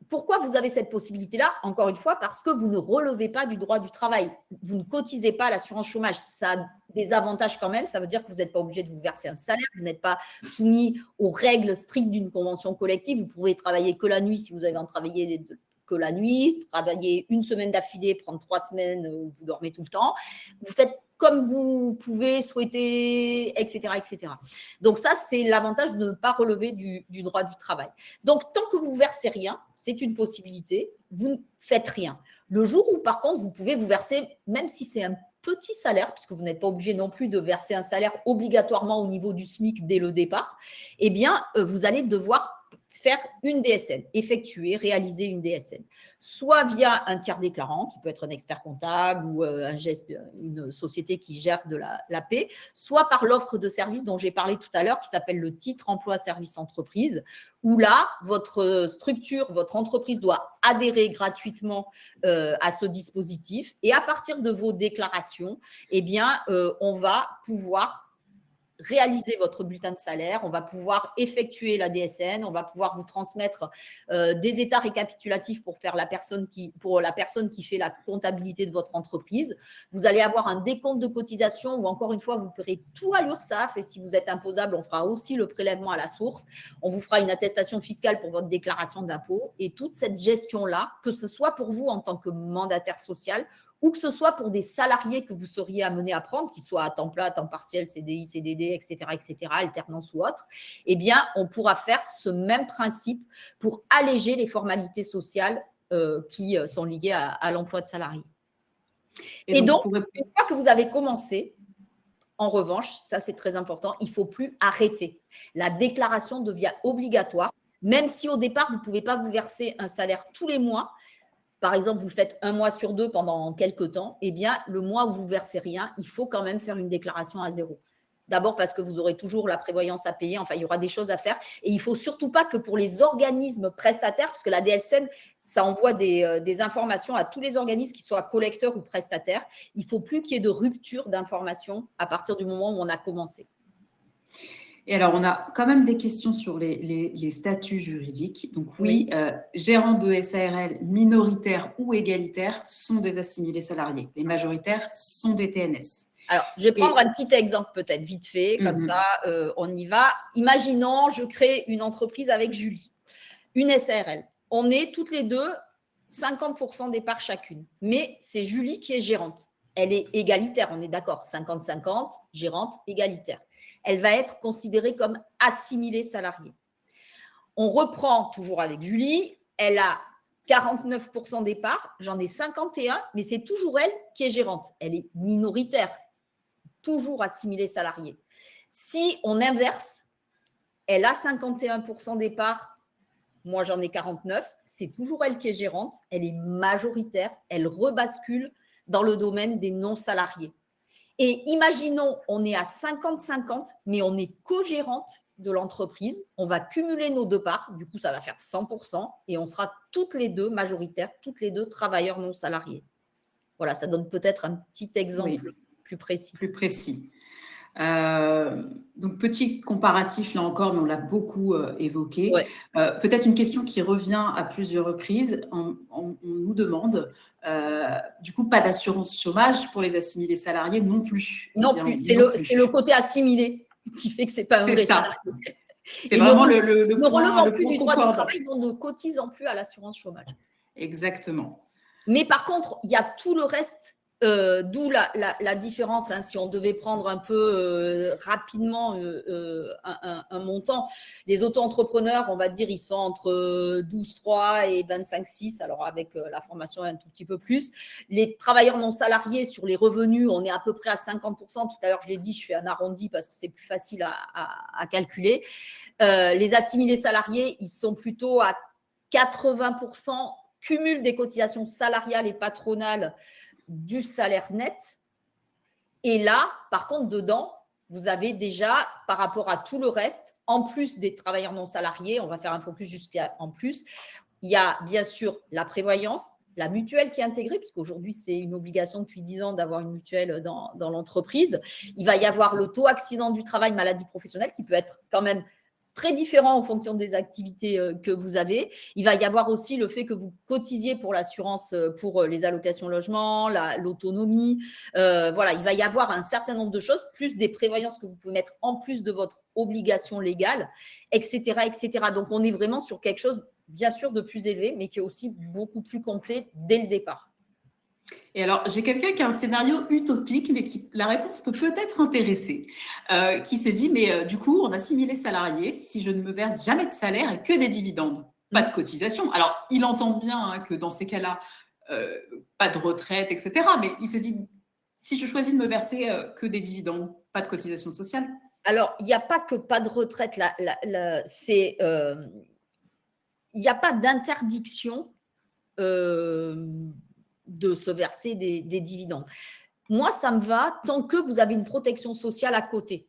pourquoi vous avez cette possibilité-là? Encore une fois, parce que vous ne relevez pas du droit du travail. Vous ne cotisez pas à l'assurance chômage. Ça a des avantages quand même. Ça veut dire que vous n'êtes pas obligé de vous verser un salaire. Vous n'êtes pas soumis aux règles strictes d'une convention collective. Vous pouvez travailler que la nuit si vous avez en travaillé que la nuit, travailler une semaine d'affilée, prendre 3 semaines où vous dormez tout le temps. Vous faites comme vous pouvez, souhaiter, etc., etc. Donc ça, c'est l'avantage de ne pas relever du droit du travail. Donc, tant que vous ne versez rien, c'est une possibilité, vous ne faites rien. Le jour où, par contre, vous pouvez vous verser, même si c'est un petit salaire, puisque vous n'êtes pas obligé non plus de verser un salaire obligatoirement au niveau du SMIC dès le départ, eh bien, vous allez devoir faire une DSN, réaliser une DSN, soit via un tiers déclarant, qui peut être un expert comptable ou une société qui gère de la paie, soit par l'offre de service dont j'ai parlé tout à l'heure, qui s'appelle le titre emploi service entreprise, où là, votre structure, votre entreprise doit adhérer gratuitement à ce dispositif. Et à partir de vos déclarations, eh bien, on va pouvoir réaliser votre bulletin de salaire, on va pouvoir effectuer la DSN, on va pouvoir vous transmettre des états récapitulatifs pour la personne qui fait la comptabilité de votre entreprise. Vous allez avoir un décompte de cotisation où, encore une fois, vous paierez tout à l'URSSAF et si vous êtes imposable, on fera aussi le prélèvement à la source. On vous fera une attestation fiscale pour votre déclaration d'impôt et toute cette gestion-là, que ce soit pour vous en tant que mandataire social ou que ce soit pour des salariés que vous seriez amenés à prendre, qu'ils soient à temps plein, à temps partiel, CDI, CDD, etc., alternance ou autre, eh bien, on pourra faire ce même principe pour alléger les formalités sociales qui sont liées à l'emploi de salariés. Et donc, une fois que vous avez commencé, en revanche, ça c'est très important, il ne faut plus arrêter. La déclaration devient obligatoire, même si au départ, vous ne pouvez pas vous verser un salaire tous les mois. Par exemple, vous le faites 1 mois sur 2 pendant quelques temps, eh bien, le mois où vous ne versez rien, il faut quand même faire une déclaration à zéro. D'abord parce que vous aurez toujours la prévoyance à payer, enfin, il y aura des choses à faire. Et il ne faut surtout pas que pour les organismes prestataires, parce que la DSN, ça envoie des informations à tous les organismes, qu'ils soient collecteurs ou prestataires, il ne faut plus qu'il y ait de rupture d'informations à partir du moment où on a commencé. Et alors, on a quand même des questions sur les statuts juridiques. Donc oui, gérants de SARL minoritaires ou égalitaires sont des assimilés salariés. Les majoritaires sont des TNS. Alors, je vais prendre un petit exemple peut-être vite fait, comme ça, on y va. Imaginons, je crée une entreprise avec Julie, une SARL. On est toutes les deux 50% des parts chacune, mais c'est Julie qui est gérante. Elle est égalitaire, on est d'accord, 50-50, gérante égalitaire. Elle va être considérée comme assimilée salariée. On reprend toujours avec Julie, elle a 49% des parts, j'en ai 51, mais c'est toujours elle qui est gérante. Elle est minoritaire, toujours assimilée salariée. Si on inverse, elle a 51% des parts, moi j'en ai 49, c'est toujours elle qui est gérante, elle est majoritaire, elle rebascule dans le domaine des non-salariés. Et imaginons, on est à 50-50, mais on est co-gérante de l'entreprise. On va cumuler nos 2 parts. Du coup, ça va faire 100% et on sera toutes les deux majoritaires, toutes les deux travailleurs non salariés. Voilà, ça donne peut-être un petit exemple plus précis. Plus précis. Donc, petit comparatif là encore, mais on l'a beaucoup évoqué. Ouais. Peut-être une question qui revient à plusieurs reprises. On nous demande, du coup, pas d'assurance chômage pour les assimilés salariés non plus. Non plus, c'est le côté assimilé qui fait que ce n'est pas un vrai salarié. C'est vraiment le ne point. Ne relevant plus du droit du travail, on ne cotisant plus à l'assurance chômage. Exactement. Mais par contre, il y a tout le reste. D'où la différence, hein, si on devait prendre un peu rapidement un montant. Les auto-entrepreneurs, on va dire, ils sont entre 12,3 et 25,6, alors avec la formation un tout petit peu plus. Les travailleurs non salariés, sur les revenus, on est à peu près à 50%. Tout à l'heure, je l'ai dit, je fais un arrondi parce que c'est plus facile à calculer. Les assimilés salariés, ils sont plutôt à 80%, cumul des cotisations salariales et patronales du salaire net. Et là, par contre, dedans, vous avez déjà, par rapport à tout le reste, en plus des travailleurs non salariés, on va faire un focus jusqu'à en plus, il y a bien sûr la prévoyance, la mutuelle qui est intégrée, puisqu'aujourd'hui, c'est une obligation depuis 10 ans d'avoir une mutuelle dans l'entreprise. Il va y avoir le taux accident du travail, maladie professionnelle, qui peut être quand même très différent en fonction des activités que vous avez. Il va y avoir aussi le fait que vous cotisiez pour l'assurance pour les allocations logement, l'autonomie. Voilà, il va y avoir un certain nombre de choses, plus des prévoyances que vous pouvez mettre en plus de votre obligation légale, etc., etc. Donc, on est vraiment sur quelque chose, bien sûr, de plus élevé, mais qui est aussi beaucoup plus complet dès le départ. Et alors, j'ai quelqu'un qui a un scénario utopique, mais la réponse peut peut-être intéresser, qui se dit, mais du coup, on a 6 000 salariés, si je ne me verse jamais de salaire et que des dividendes, pas de cotisation. Alors, il entend bien que dans ces cas-là, pas de retraite, etc. Mais il se dit, si je choisis de me verser que des dividendes, pas de cotisation sociale. Alors, il n'y a pas que pas de retraite, il n'y a pas d'interdiction de se verser des dividendes. Moi, ça me va tant que vous avez une protection sociale à côté.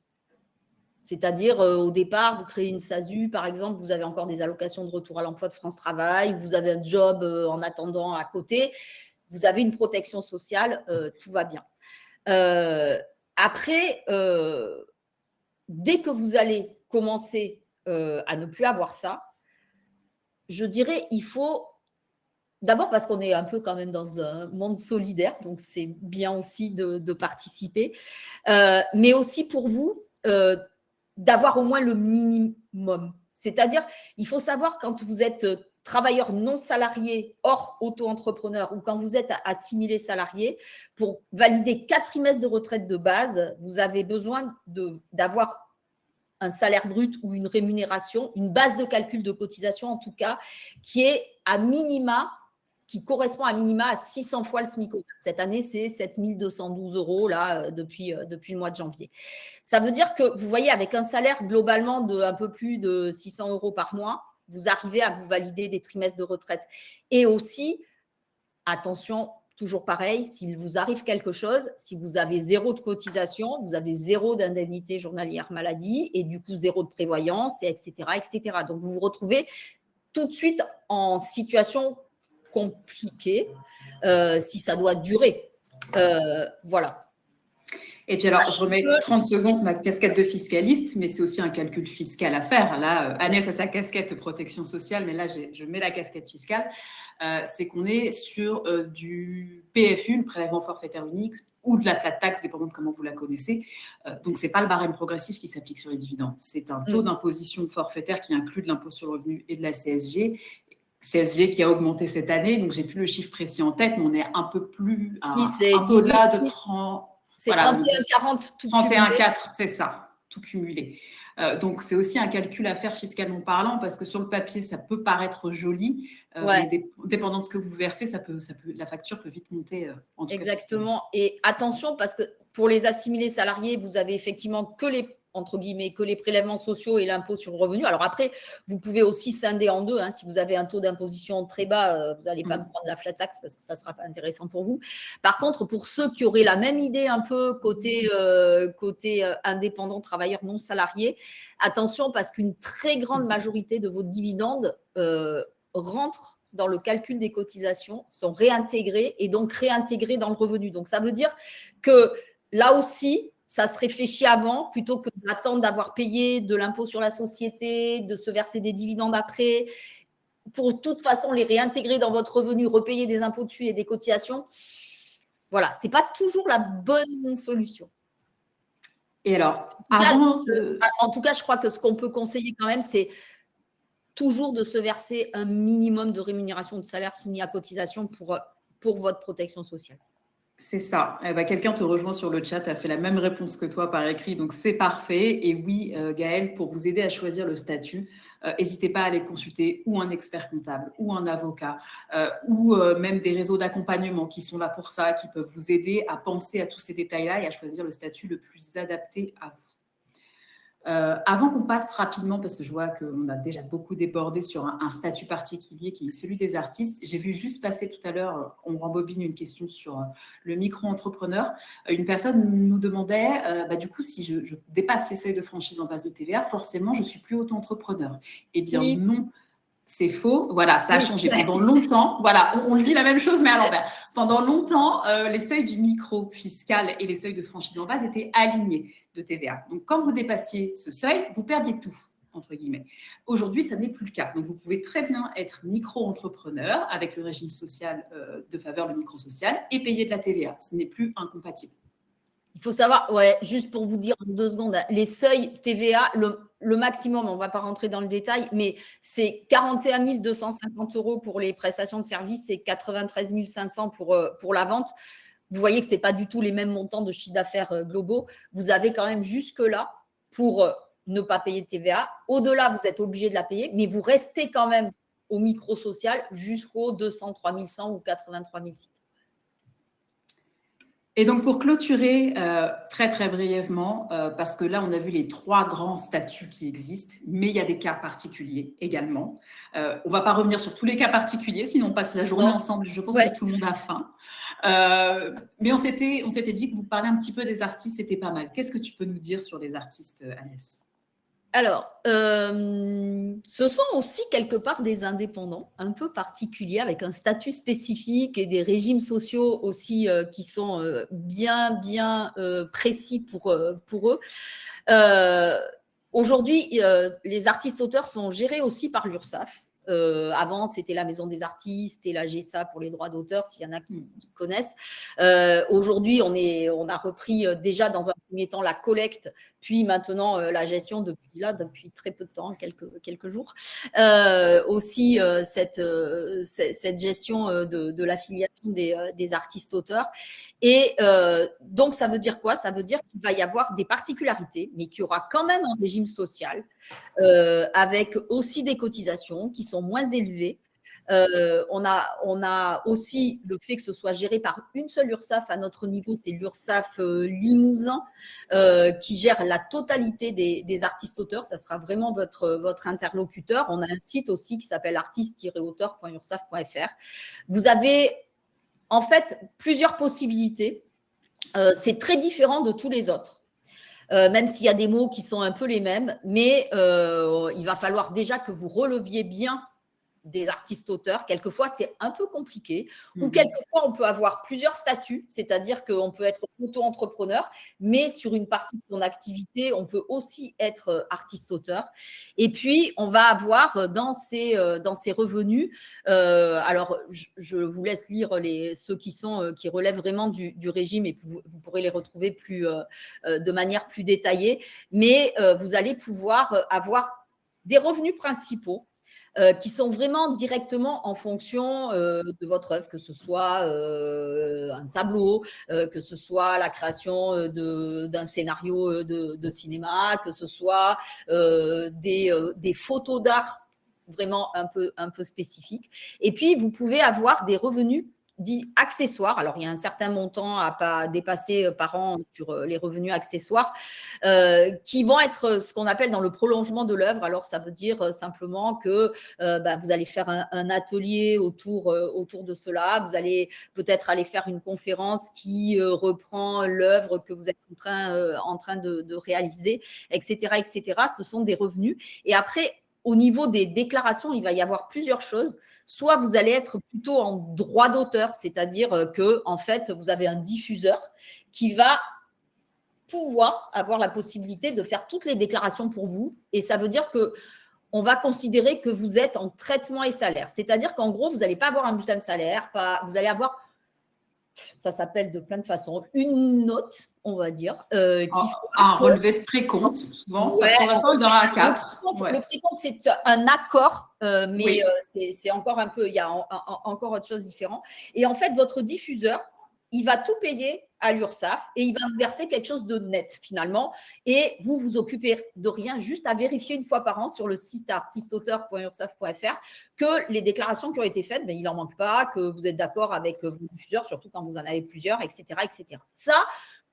C'est-à-dire, au départ, vous créez une SASU, par exemple, vous avez encore des allocations de retour à l'emploi de France Travail, vous avez un job en attendant à côté, vous avez une protection sociale, tout va bien. Après, dès que vous allez commencer à ne plus avoir ça, je dirais, il faut, d'abord parce qu'on est un peu quand même dans un monde solidaire, donc c'est bien aussi de participer, mais aussi pour vous, d'avoir au moins le minimum. C'est-à-dire, il faut savoir quand vous êtes travailleur non salarié hors auto-entrepreneur ou quand vous êtes assimilé salarié, pour valider 4 trimestres de retraite de base, vous avez besoin d'avoir un salaire brut ou une rémunération, une base de calcul de cotisation en tout cas, qui est à minima, qui correspond à minima à 600 fois le SMIC. Cette année, c'est 7 212 € là, depuis le mois de janvier. Ça veut dire que, vous voyez, avec un salaire globalement de un peu plus de 600 € par mois, vous arrivez à vous valider des trimestres de retraite. Et aussi, attention, toujours pareil, s'il vous arrive quelque chose, si vous avez 0 de cotisation, vous avez 0 d'indemnité journalière maladie et du coup 0 de prévoyance, etc., etc. Donc, vous vous retrouvez tout de suite en situation compliquée si ça doit durer. Voilà. Et puis alors, je remets 30 secondes ma casquette de fiscaliste, mais c'est aussi un calcul fiscal à faire. Là, Agnès a sa casquette protection sociale, mais là, je mets la casquette fiscale. C'est qu'on est sur du PFU, le prélèvement forfaitaire unique, ou de la flat tax, dépendant de comment vous la connaissez. Donc, ce n'est pas le barème progressif qui s'applique sur les dividendes. C'est un taux d'imposition forfaitaire qui inclut de l'impôt sur le revenu et de la CSG. CSG qui a augmenté cette année, donc j'ai plus le chiffre précis en tête, mais on est un peu plus, un peu au-delà de 30... C'est voilà, 31,40 tout 31,4, c'est ça, tout cumulé. Donc, c'est aussi un calcul à faire fiscalement parlant, parce que sur le papier, ça peut paraître joli, mais dépendant de ce que vous versez, la facture peut vite monter. Exactement. Et attention, parce que pour les assimilés salariés, vous avez effectivement que les entre guillemets, que les prélèvements sociaux et l'impôt sur le revenu. Alors après, vous pouvez aussi scinder en deux. Si vous avez un taux d'imposition très bas, vous n'allez pas prendre la flat tax parce que ça ne sera pas intéressant pour vous. Par contre, pour ceux qui auraient la même idée un peu côté indépendant, travailleur non salarié, attention parce qu'une très grande majorité de vos dividendes rentrent dans le calcul des cotisations, sont réintégrés et donc réintégrés dans le revenu. Donc, ça veut dire que là aussi, ça se réfléchit avant plutôt que d'attendre d'avoir payé de l'impôt sur la société, de se verser des dividendes après. Pour de toute façon, les réintégrer dans votre revenu, repayer des impôts dessus et des cotisations, voilà, ce n'est pas toujours la bonne solution. Et alors, en tout cas, je crois que ce qu'on peut conseiller quand même, c'est toujours de se verser un minimum de rémunération de salaire soumis à cotisation pour votre protection sociale. C'est ça. Quelqu'un te rejoint sur le chat, a fait la même réponse que toi par écrit, donc c'est parfait. Et oui, Gaëlle, pour vous aider à choisir le statut, n'hésitez pas à aller consulter ou un expert comptable ou un avocat ou même des réseaux d'accompagnement qui sont là pour ça, qui peuvent vous aider à penser à tous ces détails-là et à choisir le statut le plus adapté à vous. Avant qu'on passe rapidement, parce que je vois qu'on a déjà beaucoup débordé sur un statut particulier qui est celui des artistes, j'ai vu juste passer tout à l'heure, on rembobine une question sur le micro-entrepreneur. Une personne nous demandait, du coup, si je dépasse les seuils de franchise en base de TVA, forcément, je ne suis plus auto-entrepreneur. Eh bien, non. C'est faux, voilà, ça a changé pendant longtemps. Voilà, on dit la même chose, mais à l'envers. Pendant longtemps, les seuils du micro fiscal et les seuils de franchise en base étaient alignés de TVA. Donc, quand vous dépassiez ce seuil, vous perdiez tout, entre guillemets. Aujourd'hui, ça n'est plus le cas. Donc, vous pouvez très bien être micro-entrepreneur avec le régime social de faveur, le micro-social, et payer de la TVA. Ce n'est plus incompatible. Il faut savoir, juste pour vous dire en 2 secondes, les seuils TVA, le maximum, on ne va pas rentrer dans le détail, mais c'est 41 250 € pour les prestations de services et 93 500 pour la vente. Vous voyez que ce n'est pas du tout les mêmes montants de chiffre d'affaires globaux. Vous avez quand même jusque-là pour ne pas payer de TVA. Au-delà, vous êtes obligé de la payer, mais vous restez quand même au micro-social jusqu'aux 203 100 ou 83 600. Et donc, pour clôturer très, très brièvement, parce que là, on a vu les 3 grands statuts qui existent, mais il y a des cas particuliers également. On ne va pas revenir sur tous les cas particuliers, sinon on passe la journée ensemble. Je pense que tout le monde a faim. Mais on s'était dit que vous parlez un petit peu des artistes, c'était pas mal. Qu'est-ce que tu peux nous dire sur les artistes, Agnès ? Alors, ce sont aussi quelque part des indépendants un peu particuliers avec un statut spécifique et des régimes sociaux aussi qui sont bien précis pour eux. Aujourd'hui, les artistes-auteurs sont gérés aussi par l'URSSAF. Avant, c'était la Maison des artistes et la GESA pour les droits d'auteur, s'il y en a qui connaissent. Aujourd'hui, on a repris déjà dans un premier temps la collecte, puis maintenant la gestion depuis très peu de temps, quelques jours. Aussi, cette gestion de l'affiliation des artistes-auteurs. Et donc, ça veut dire quoi ? Ça veut dire qu'il va y avoir des particularités, mais qu'il y aura quand même un régime social avec aussi des cotisations qui sont moins élevées. On a aussi le fait que ce soit géré par une seule URSSAF à notre niveau, c'est l'URSSAF Limousin qui gère la totalité des artistes-auteurs. Ça sera vraiment votre interlocuteur. On a un site aussi qui s'appelle artiste-auteur.ursaf.fr. Vous avez en fait plusieurs possibilités. C'est très différent de tous les autres. Même s'il y a des mots qui sont un peu les mêmes, mais il va falloir déjà que vous releviez bien des artistes-auteurs. Quelquefois, c'est un peu compliqué. Ou quelquefois, on peut avoir plusieurs statuts, c'est-à-dire qu'on peut être auto-entrepreneur, mais sur une partie de son activité, on peut aussi être artiste-auteur. Et puis, on va avoir dans ces revenus, alors je vous laisse lire ceux qui relèvent vraiment du régime et vous pourrez les retrouver de manière plus détaillée, mais vous allez pouvoir avoir des revenus principaux qui sont vraiment directement en fonction de votre œuvre, que ce soit un tableau, que ce soit la création d'un scénario de cinéma, que ce soit des photos d'art vraiment un peu spécifiques. Et puis, vous pouvez avoir des revenus dits accessoires. Alors, il y a un certain montant à pas dépasser par an sur les revenus accessoires qui vont être ce qu'on appelle dans le prolongement de l'œuvre. Alors, ça veut dire simplement que vous allez faire un atelier autour de cela. Vous allez peut-être aller faire une conférence qui reprend l'œuvre que vous êtes en train de réaliser, etc., etc. Ce sont des revenus. Et après, au niveau des déclarations, il va y avoir plusieurs choses. Soit vous allez être plutôt en droit d'auteur, c'est-à-dire que en fait, vous avez un diffuseur qui va pouvoir avoir la possibilité de faire toutes les déclarations pour vous. Et ça veut dire qu'on va considérer que vous êtes en traitement et salaire. C'est-à-dire qu'en gros, vous n'allez pas avoir un bulletin de salaire, vous allez avoir, ça s'appelle de plein de façons, une note, on va dire. Un relevé de précompte, souvent, ça prend la forme d'un A4. Le précompte, c'est un accord, mais c'est encore un peu, il y a encore autre chose différent. Et en fait, votre diffuseur, il va tout payer à l'URSSAF et il va vous verser quelque chose de net finalement. Et vous vous occupez de rien, juste à vérifier une fois par an sur le site artisteauteur.ursaf.fr que les déclarations qui ont été faites, il n'en manque pas, que vous êtes d'accord avec vos diffuseurs, surtout quand vous en avez plusieurs, etc., etc. Ça,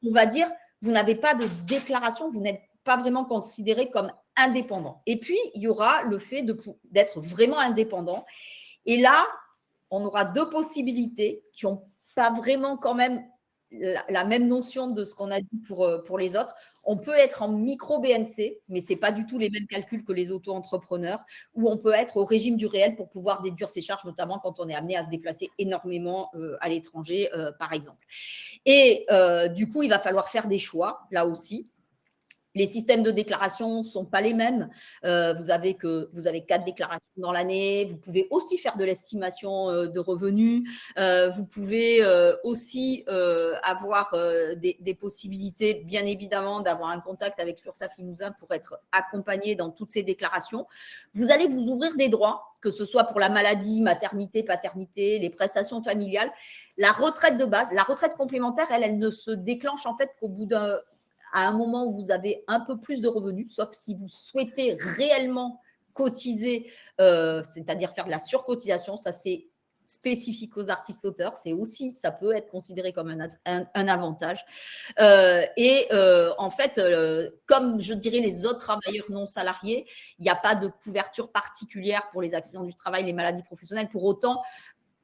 on va dire, vous n'avez pas de déclaration, vous n'êtes pas vraiment considérés comme indépendants. Et puis, il y aura le fait d'être vraiment indépendant. Et là, on aura deux possibilités qui n'ont pas vraiment quand même la même notion de ce qu'on a dit pour les autres. On peut être en micro-BNC, mais ce n'est pas du tout les mêmes calculs que les auto-entrepreneurs, ou on peut être au régime du réel pour pouvoir déduire ses charges, notamment quand on est amené à se déplacer énormément à l'étranger, par exemple. Et du coup, il va falloir faire des choix, là aussi. Les systèmes de déclaration ne sont pas les mêmes. Vous avez 4 déclarations dans l'année. Vous pouvez aussi faire de l'estimation de revenus. Vous pouvez aussi avoir des possibilités, bien évidemment, d'avoir un contact avec l'URSSAF Limousin pour être accompagné dans toutes ces déclarations. Vous allez vous ouvrir des droits, que ce soit pour la maladie, maternité, paternité, les prestations familiales. La retraite de base, la retraite complémentaire, elle ne se déclenche en fait qu'au bout à un moment où vous avez un peu plus de revenus, sauf si vous souhaitez réellement cotiser, c'est-à-dire faire de la surcotisation. Ça, c'est spécifique aux artistes-auteurs. Ça peut être considéré comme un avantage. En fait, comme je dirais les autres travailleurs non salariés, il n'y a pas de couverture particulière pour les accidents du travail, les maladies professionnelles. Pour autant,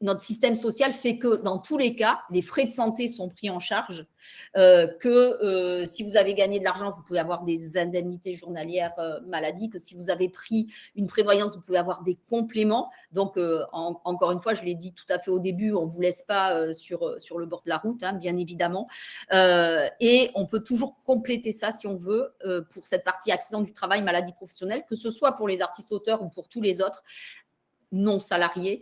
notre système social fait que dans tous les cas, les frais de santé sont pris en charge, si vous avez gagné de l'argent, vous pouvez avoir des indemnités journalières maladie, que si vous avez pris une prévoyance, vous pouvez avoir des compléments. Donc, encore une fois, je l'ai dit tout à fait au début, on ne vous laisse pas sur le bord de la route, hein, bien évidemment. Et on peut toujours compléter ça si on veut pour cette partie accident du travail, maladie professionnelle, que ce soit pour les artistes-auteurs ou pour tous les autres non salariés,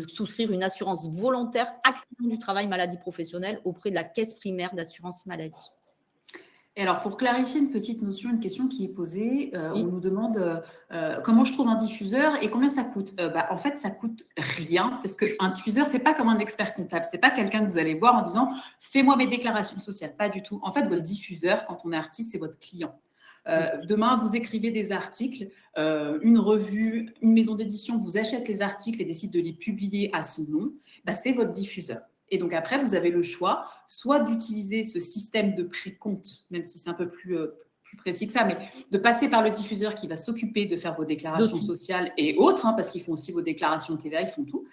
souscrire une assurance volontaire accident du travail, maladie professionnelle auprès de la caisse primaire d'assurance maladie. Et alors, pour clarifier une petite notion, une question qui est posée, on nous demande comment je trouve un diffuseur et combien ça coûte. En fait, ça coûte rien parce qu'un diffuseur, c'est pas comme un expert comptable. C'est pas quelqu'un que vous allez voir en disant « fais-moi mes déclarations sociales ». Pas du tout. En fait, votre diffuseur, quand on est artiste, c'est votre client. Demain, vous écrivez des articles, une revue, une maison d'édition vous achète les articles et décide de les publier à son nom, c'est votre diffuseur. Et donc après, vous avez le choix, soit d'utiliser ce système de précompte, même si c'est un peu plus précis que ça, mais de passer par le diffuseur qui va s'occuper de faire vos déclarations sociales et autres, hein, parce qu'ils font aussi vos déclarations de TVA, ils font tout.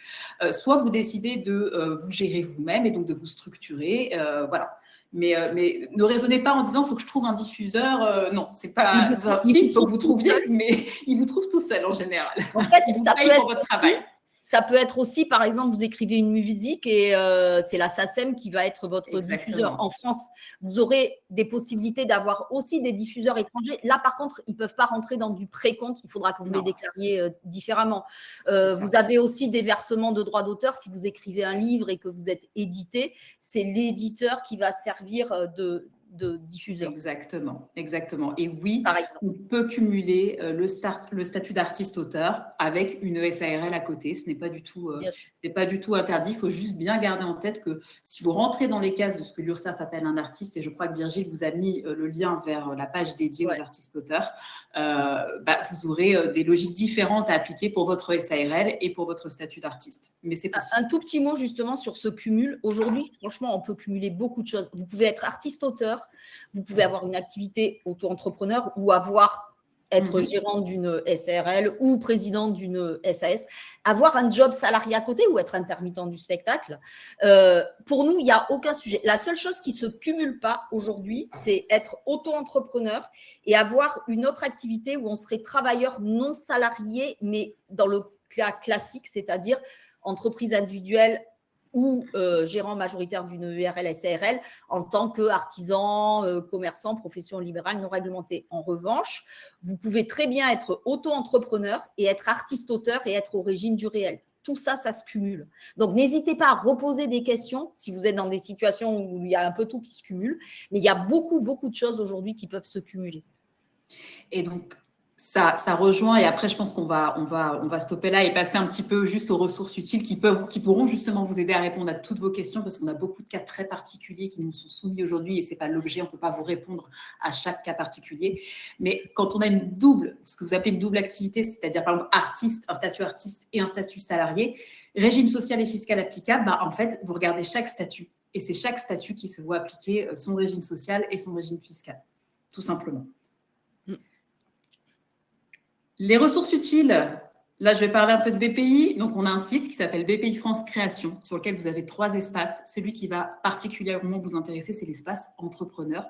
Soit vous décidez de vous gérer vous-même et donc de vous structurer, voilà. Mais ne raisonnez pas en disant il faut que je trouve un diffuseur. Non, c'est pas. Il faut que vous trouviez, mais il vous trouve tout seul en général. En fait, il vous paye pour votre travail. Ça peut être aussi, par exemple, vous écrivez une musique et c'est la SACEM qui va être votre diffuseur. En France, vous aurez des possibilités d'avoir aussi des diffuseurs étrangers. Là, par contre, ils ne peuvent pas rentrer dans du précompte. Il faudra que vous les déclariez différemment. Vous avez aussi des versements de droits d'auteur. Si vous écrivez un livre et que vous êtes édité, c'est l'éditeur qui va servir de diffuseur. Exactement. Et oui, on peut cumuler le statut d'artiste-auteur avec une SARL à côté. Ce n'est pas du tout interdit. Il faut juste bien garder en tête que si vous rentrez dans les cases de ce que l'URSSAF appelle un artiste, et je crois que Virgile vous a mis le lien vers la page dédiée aux artistes-auteurs, vous aurez des logiques différentes à appliquer pour votre SARL et pour votre statut d'artiste. Mais c'est possible. Un tout petit mot justement sur ce cumul. Aujourd'hui, franchement, on peut cumuler beaucoup de choses. Vous pouvez être artiste-auteur, vous pouvez avoir une activité auto-entrepreneur ou être gérant d'une SARL ou président d'une SAS, avoir un job salarié à côté ou être intermittent du spectacle. Pour nous, il n'y a aucun sujet. La seule chose qui ne se cumule pas aujourd'hui, c'est être auto-entrepreneur et avoir une autre activité où on serait travailleur non salarié, mais dans le cas classique, c'est-à-dire entreprise individuelle ou gérant majoritaire d'une URL SARL en tant qu'artisan, commerçant, profession libérale non réglementée. En revanche, vous pouvez très bien être auto-entrepreneur et être artiste-auteur et être au régime du réel. Tout ça, ça se cumule. Donc, n'hésitez pas à reposer des questions si vous êtes dans des situations où il y a un peu tout qui se cumule. Mais il y a beaucoup, beaucoup de choses aujourd'hui qui peuvent se cumuler. Et donc, ça rejoint, et après, je pense qu'on va stopper là et passer un petit peu juste aux ressources utiles qui pourront justement vous aider à répondre à toutes vos questions parce qu'on a beaucoup de cas très particuliers qui nous sont soumis aujourd'hui et ce n'est pas l'objet, on ne peut pas vous répondre à chaque cas particulier. Mais quand on a ce que vous appelez une double activité, c'est-à-dire par exemple artiste, un statut artiste et un statut salarié, régime social et fiscal applicable, en fait, vous regardez chaque statut et c'est chaque statut qui se voit appliquer son régime social et son régime fiscal. tout simplement. Mm. Les ressources utiles. Là, je vais parler un peu de BPI. Donc, on a un site qui s'appelle BPI France Création, sur lequel vous avez 3 espaces. Celui qui va particulièrement vous intéresser, c'est l'espace entrepreneur.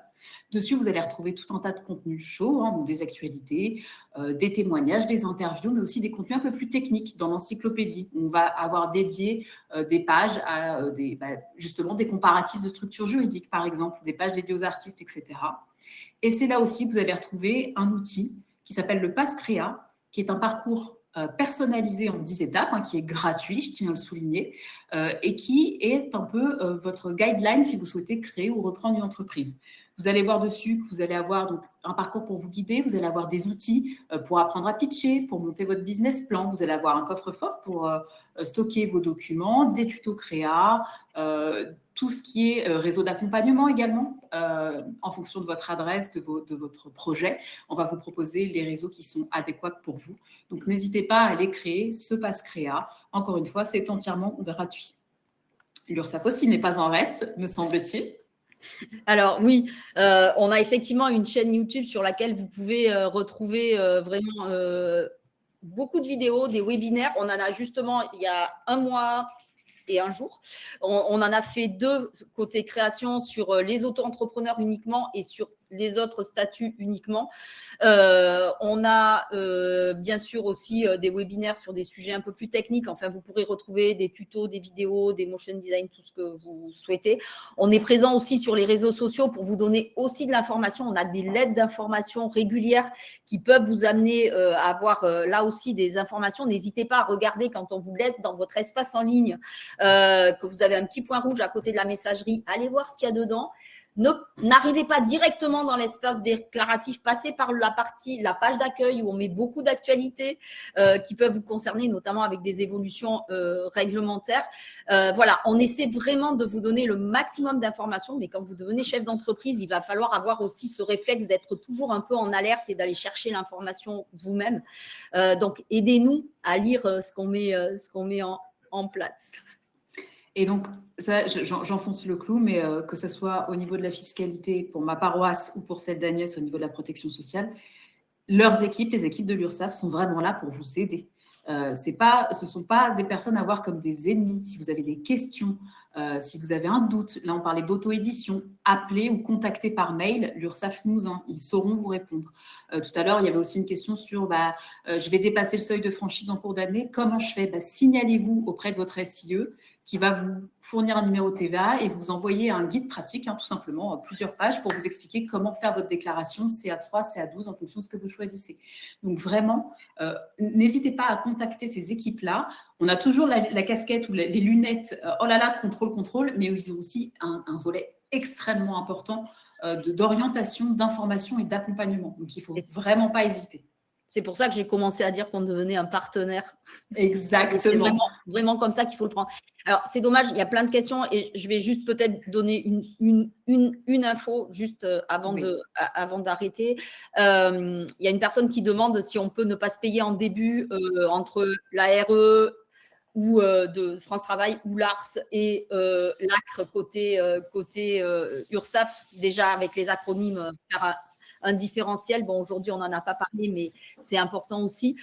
Dessus, vous allez retrouver tout un tas de contenus chauds, donc des actualités, des témoignages, des interviews, mais aussi des contenus un peu plus techniques dans l'encyclopédie. On va avoir dédié des pages à justement des comparatifs de structures juridiques, par exemple, des pages dédiées aux artistes, etc. Et c'est là aussi que vous allez retrouver un outil qui s'appelle le Pass Créa, qui est un parcours personnalisé en 10 étapes, qui est gratuit, je tiens à le souligner, et qui est un peu votre guideline si vous souhaitez créer ou reprendre une entreprise. Vous allez voir dessus que vous allez avoir donc, un parcours pour vous guider, vous allez avoir des outils pour apprendre à pitcher, pour monter votre business plan, vous allez avoir un coffre-fort pour stocker vos documents, des tutos créa, tout ce qui est réseau d'accompagnement également, en fonction de votre adresse, de votre projet. On va vous proposer les réseaux qui sont adéquats pour vous. Donc, n'hésitez pas à aller créer ce Pass Créa. Encore une fois, c'est entièrement gratuit. L'URSSAF aussi n'est pas en reste, me semble-t-il. Alors oui, on a effectivement une chaîne YouTube sur laquelle vous pouvez retrouver vraiment beaucoup de vidéos, des webinaires. On en a justement il y a un mois et un jour. On en a fait 2 côté création sur les auto-entrepreneurs uniquement et sur les autres statuts uniquement. On a bien sûr aussi des webinaires sur des sujets un peu plus techniques. Enfin, vous pourrez retrouver des tutos, des vidéos, des motion design, tout ce que vous souhaitez. On est présent aussi sur les réseaux sociaux pour vous donner aussi de l'information. On a des lettres d'information régulières qui peuvent vous amener à avoir là aussi des informations. N'hésitez pas à regarder quand on vous laisse dans votre espace en ligne que vous avez un petit point rouge à côté de la messagerie. Allez voir ce qu'il y a dedans. N'arrivez pas directement dans l'espace déclaratif, passez par la page d'accueil où on met beaucoup d'actualités qui peuvent vous concerner, notamment avec des évolutions réglementaires. Voilà, on essaie vraiment de vous donner le maximum d'informations, mais quand vous devenez chef d'entreprise, il va falloir avoir aussi ce réflexe d'être toujours un peu en alerte et d'aller chercher l'information vous-même. Donc, aidez-nous à lire ce qu'on met en place. Et donc, ça, j'enfonce le clou, mais que ce soit au niveau de la fiscalité pour ma paroisse ou pour celle d'Agnès au niveau de la protection sociale, leurs équipes, les équipes de l'URSSAF, sont vraiment là pour vous aider. Ce ne sont pas des personnes à voir comme des ennemis. Si vous avez des questions, si vous avez un doute, là on parlait d'auto-édition, appelez ou contactez par mail l'URSSAF Limousin, ils sauront vous répondre. Tout à l'heure, il y avait aussi une question sur je vais dépasser le seuil de franchise en cours d'année, comment je fais? Signalez-vous auprès de votre SIE qui va vous fournir un numéro TVA et vous envoyer un guide pratique, tout simplement, plusieurs pages pour vous expliquer comment faire votre déclaration CA3, CA12 en fonction de ce que vous choisissez. Donc vraiment, n'hésitez pas à contacter ces équipes-là. On a toujours la casquette ou les lunettes, oh là là, contrôle, mais ils ont aussi un volet extrêmement important d'orientation, d'information et d'accompagnement. Donc il ne faut vraiment pas hésiter. C'est pour ça que j'ai commencé à dire qu'on devenait un partenaire. Exactement. C'est vraiment comme ça qu'il faut le prendre. Alors, c'est dommage, il y a plein de questions et je vais juste peut-être donner une info juste avant d'arrêter. Il y a une personne qui demande si on peut ne pas se payer en début entre l'ARE ou de France Travail ou l'ARS et l'ACRE côté URSSAF, déjà avec les acronymes, faire un différentiel. Bon, aujourd'hui, on n'en a pas parlé, mais c'est important aussi.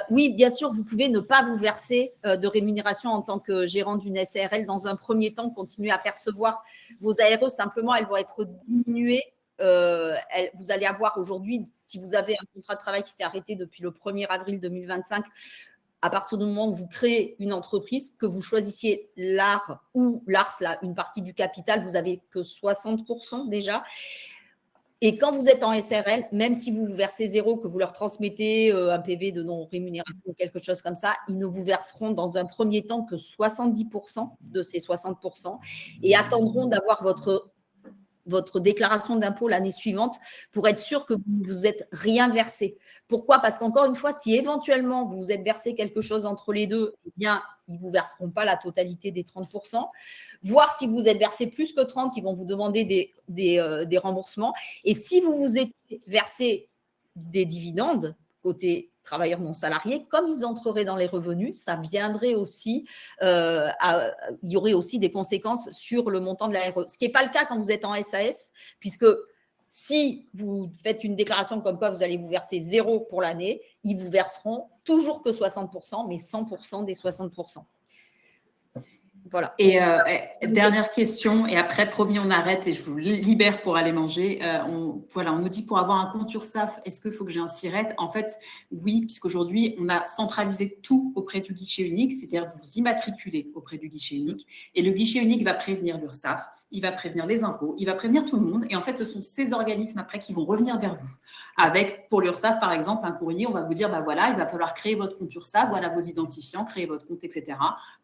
Oui, bien sûr, vous pouvez ne pas vous verser de rémunération en tant que gérant d'une SARL. Dans un premier temps, continuer à percevoir vos ARE. Simplement, elles vont être diminuées. Vous allez avoir aujourd'hui, si vous avez un contrat de travail qui s'est arrêté depuis le 1er avril 2025, à partir du moment où vous créez une entreprise, que vous choisissiez l'AR ou l'ARS, là, une partie du capital, vous n'avez que 60% déjà. Et quand vous êtes en SRL, même si vous versez 0, que vous leur transmettez un PV de non-rémunération ou quelque chose comme ça, ils ne vous verseront dans un premier temps que 70% de ces 60% et attendront d'avoir votre déclaration d'impôt l'année suivante pour être sûr que vous ne vous êtes rien versé. Pourquoi? Parce qu'encore une fois, si éventuellement vous vous êtes versé quelque chose entre les deux, eh bien, ils ne vous verseront pas la totalité des 30%. Voir si vous êtes versé plus que 30, ils vont vous demander des remboursements. Et si vous vous étiez versé des dividendes, côté travailleurs non salariés, comme ils entreraient dans les revenus, ça viendrait aussi, il y aurait aussi des conséquences sur le montant de la RE. Ce qui n'est pas le cas quand vous êtes en SAS, puisque Si vous faites une déclaration comme quoi vous allez vous verser 0 pour l'année, ils vous verseront toujours que 60%, mais 100% des 60%. Voilà. Et dernière question, et après, promis, on arrête et je vous libère pour aller manger. Voilà, on nous dit pour avoir un compte URSSAF, est-ce qu'il faut que j'ai un SIRET? En fait, oui, puisqu'aujourd'hui, on a centralisé tout auprès du guichet unique, c'est-à-dire vous vous immatriculez auprès du guichet unique, et le guichet unique va prévenir l'URSSAF, il va prévenir les impôts, il va prévenir tout le monde, et en fait, ce sont ces organismes après qui vont revenir vers vous. Avec, pour l'URSSAF, par exemple, un courrier, on va vous dire, bah voilà, il va falloir créer votre compte URSSAF, voilà vos identifiants, créer votre compte, etc.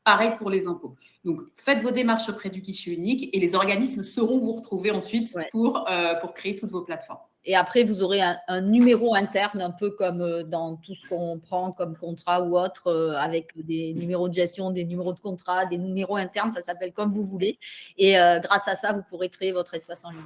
Pareil pour les impôts. Donc, faites vos démarches auprès du guichet unique et les organismes sauront vous retrouver ensuite pour créer toutes vos plateformes. Et après, vous aurez un numéro interne, un peu comme dans tout ce qu'on prend comme contrat ou autre, avec des numéros de gestion, des numéros de contrat, des numéros internes, ça s'appelle comme vous voulez. Et grâce à ça, vous pourrez créer votre espace en ligne.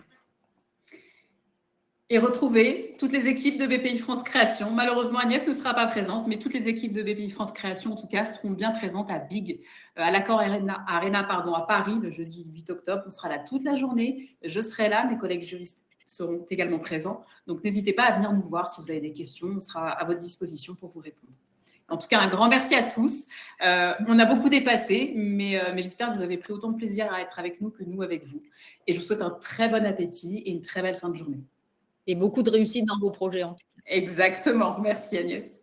Et retrouver toutes les équipes de BPI France Création. Malheureusement, Agnès ne sera pas présente, mais toutes les équipes de BPI France Création, en tout cas, seront bien présentes à BIG, à l'Accor Arena, à Paris, le jeudi 8 octobre. On sera là toute la journée. Je serai là, mes collègues juristes seront également présents. Donc, n'hésitez pas à venir nous voir si vous avez des questions. On sera à votre disposition pour vous répondre. En tout cas, un grand merci à tous. On a beaucoup dépassé, mais j'espère que vous avez pris autant de plaisir à être avec nous que nous avec vous. Et je vous souhaite un très bon appétit et une très belle fin de journée. Et beaucoup de réussite dans vos projets. Exactement. Merci Agnès.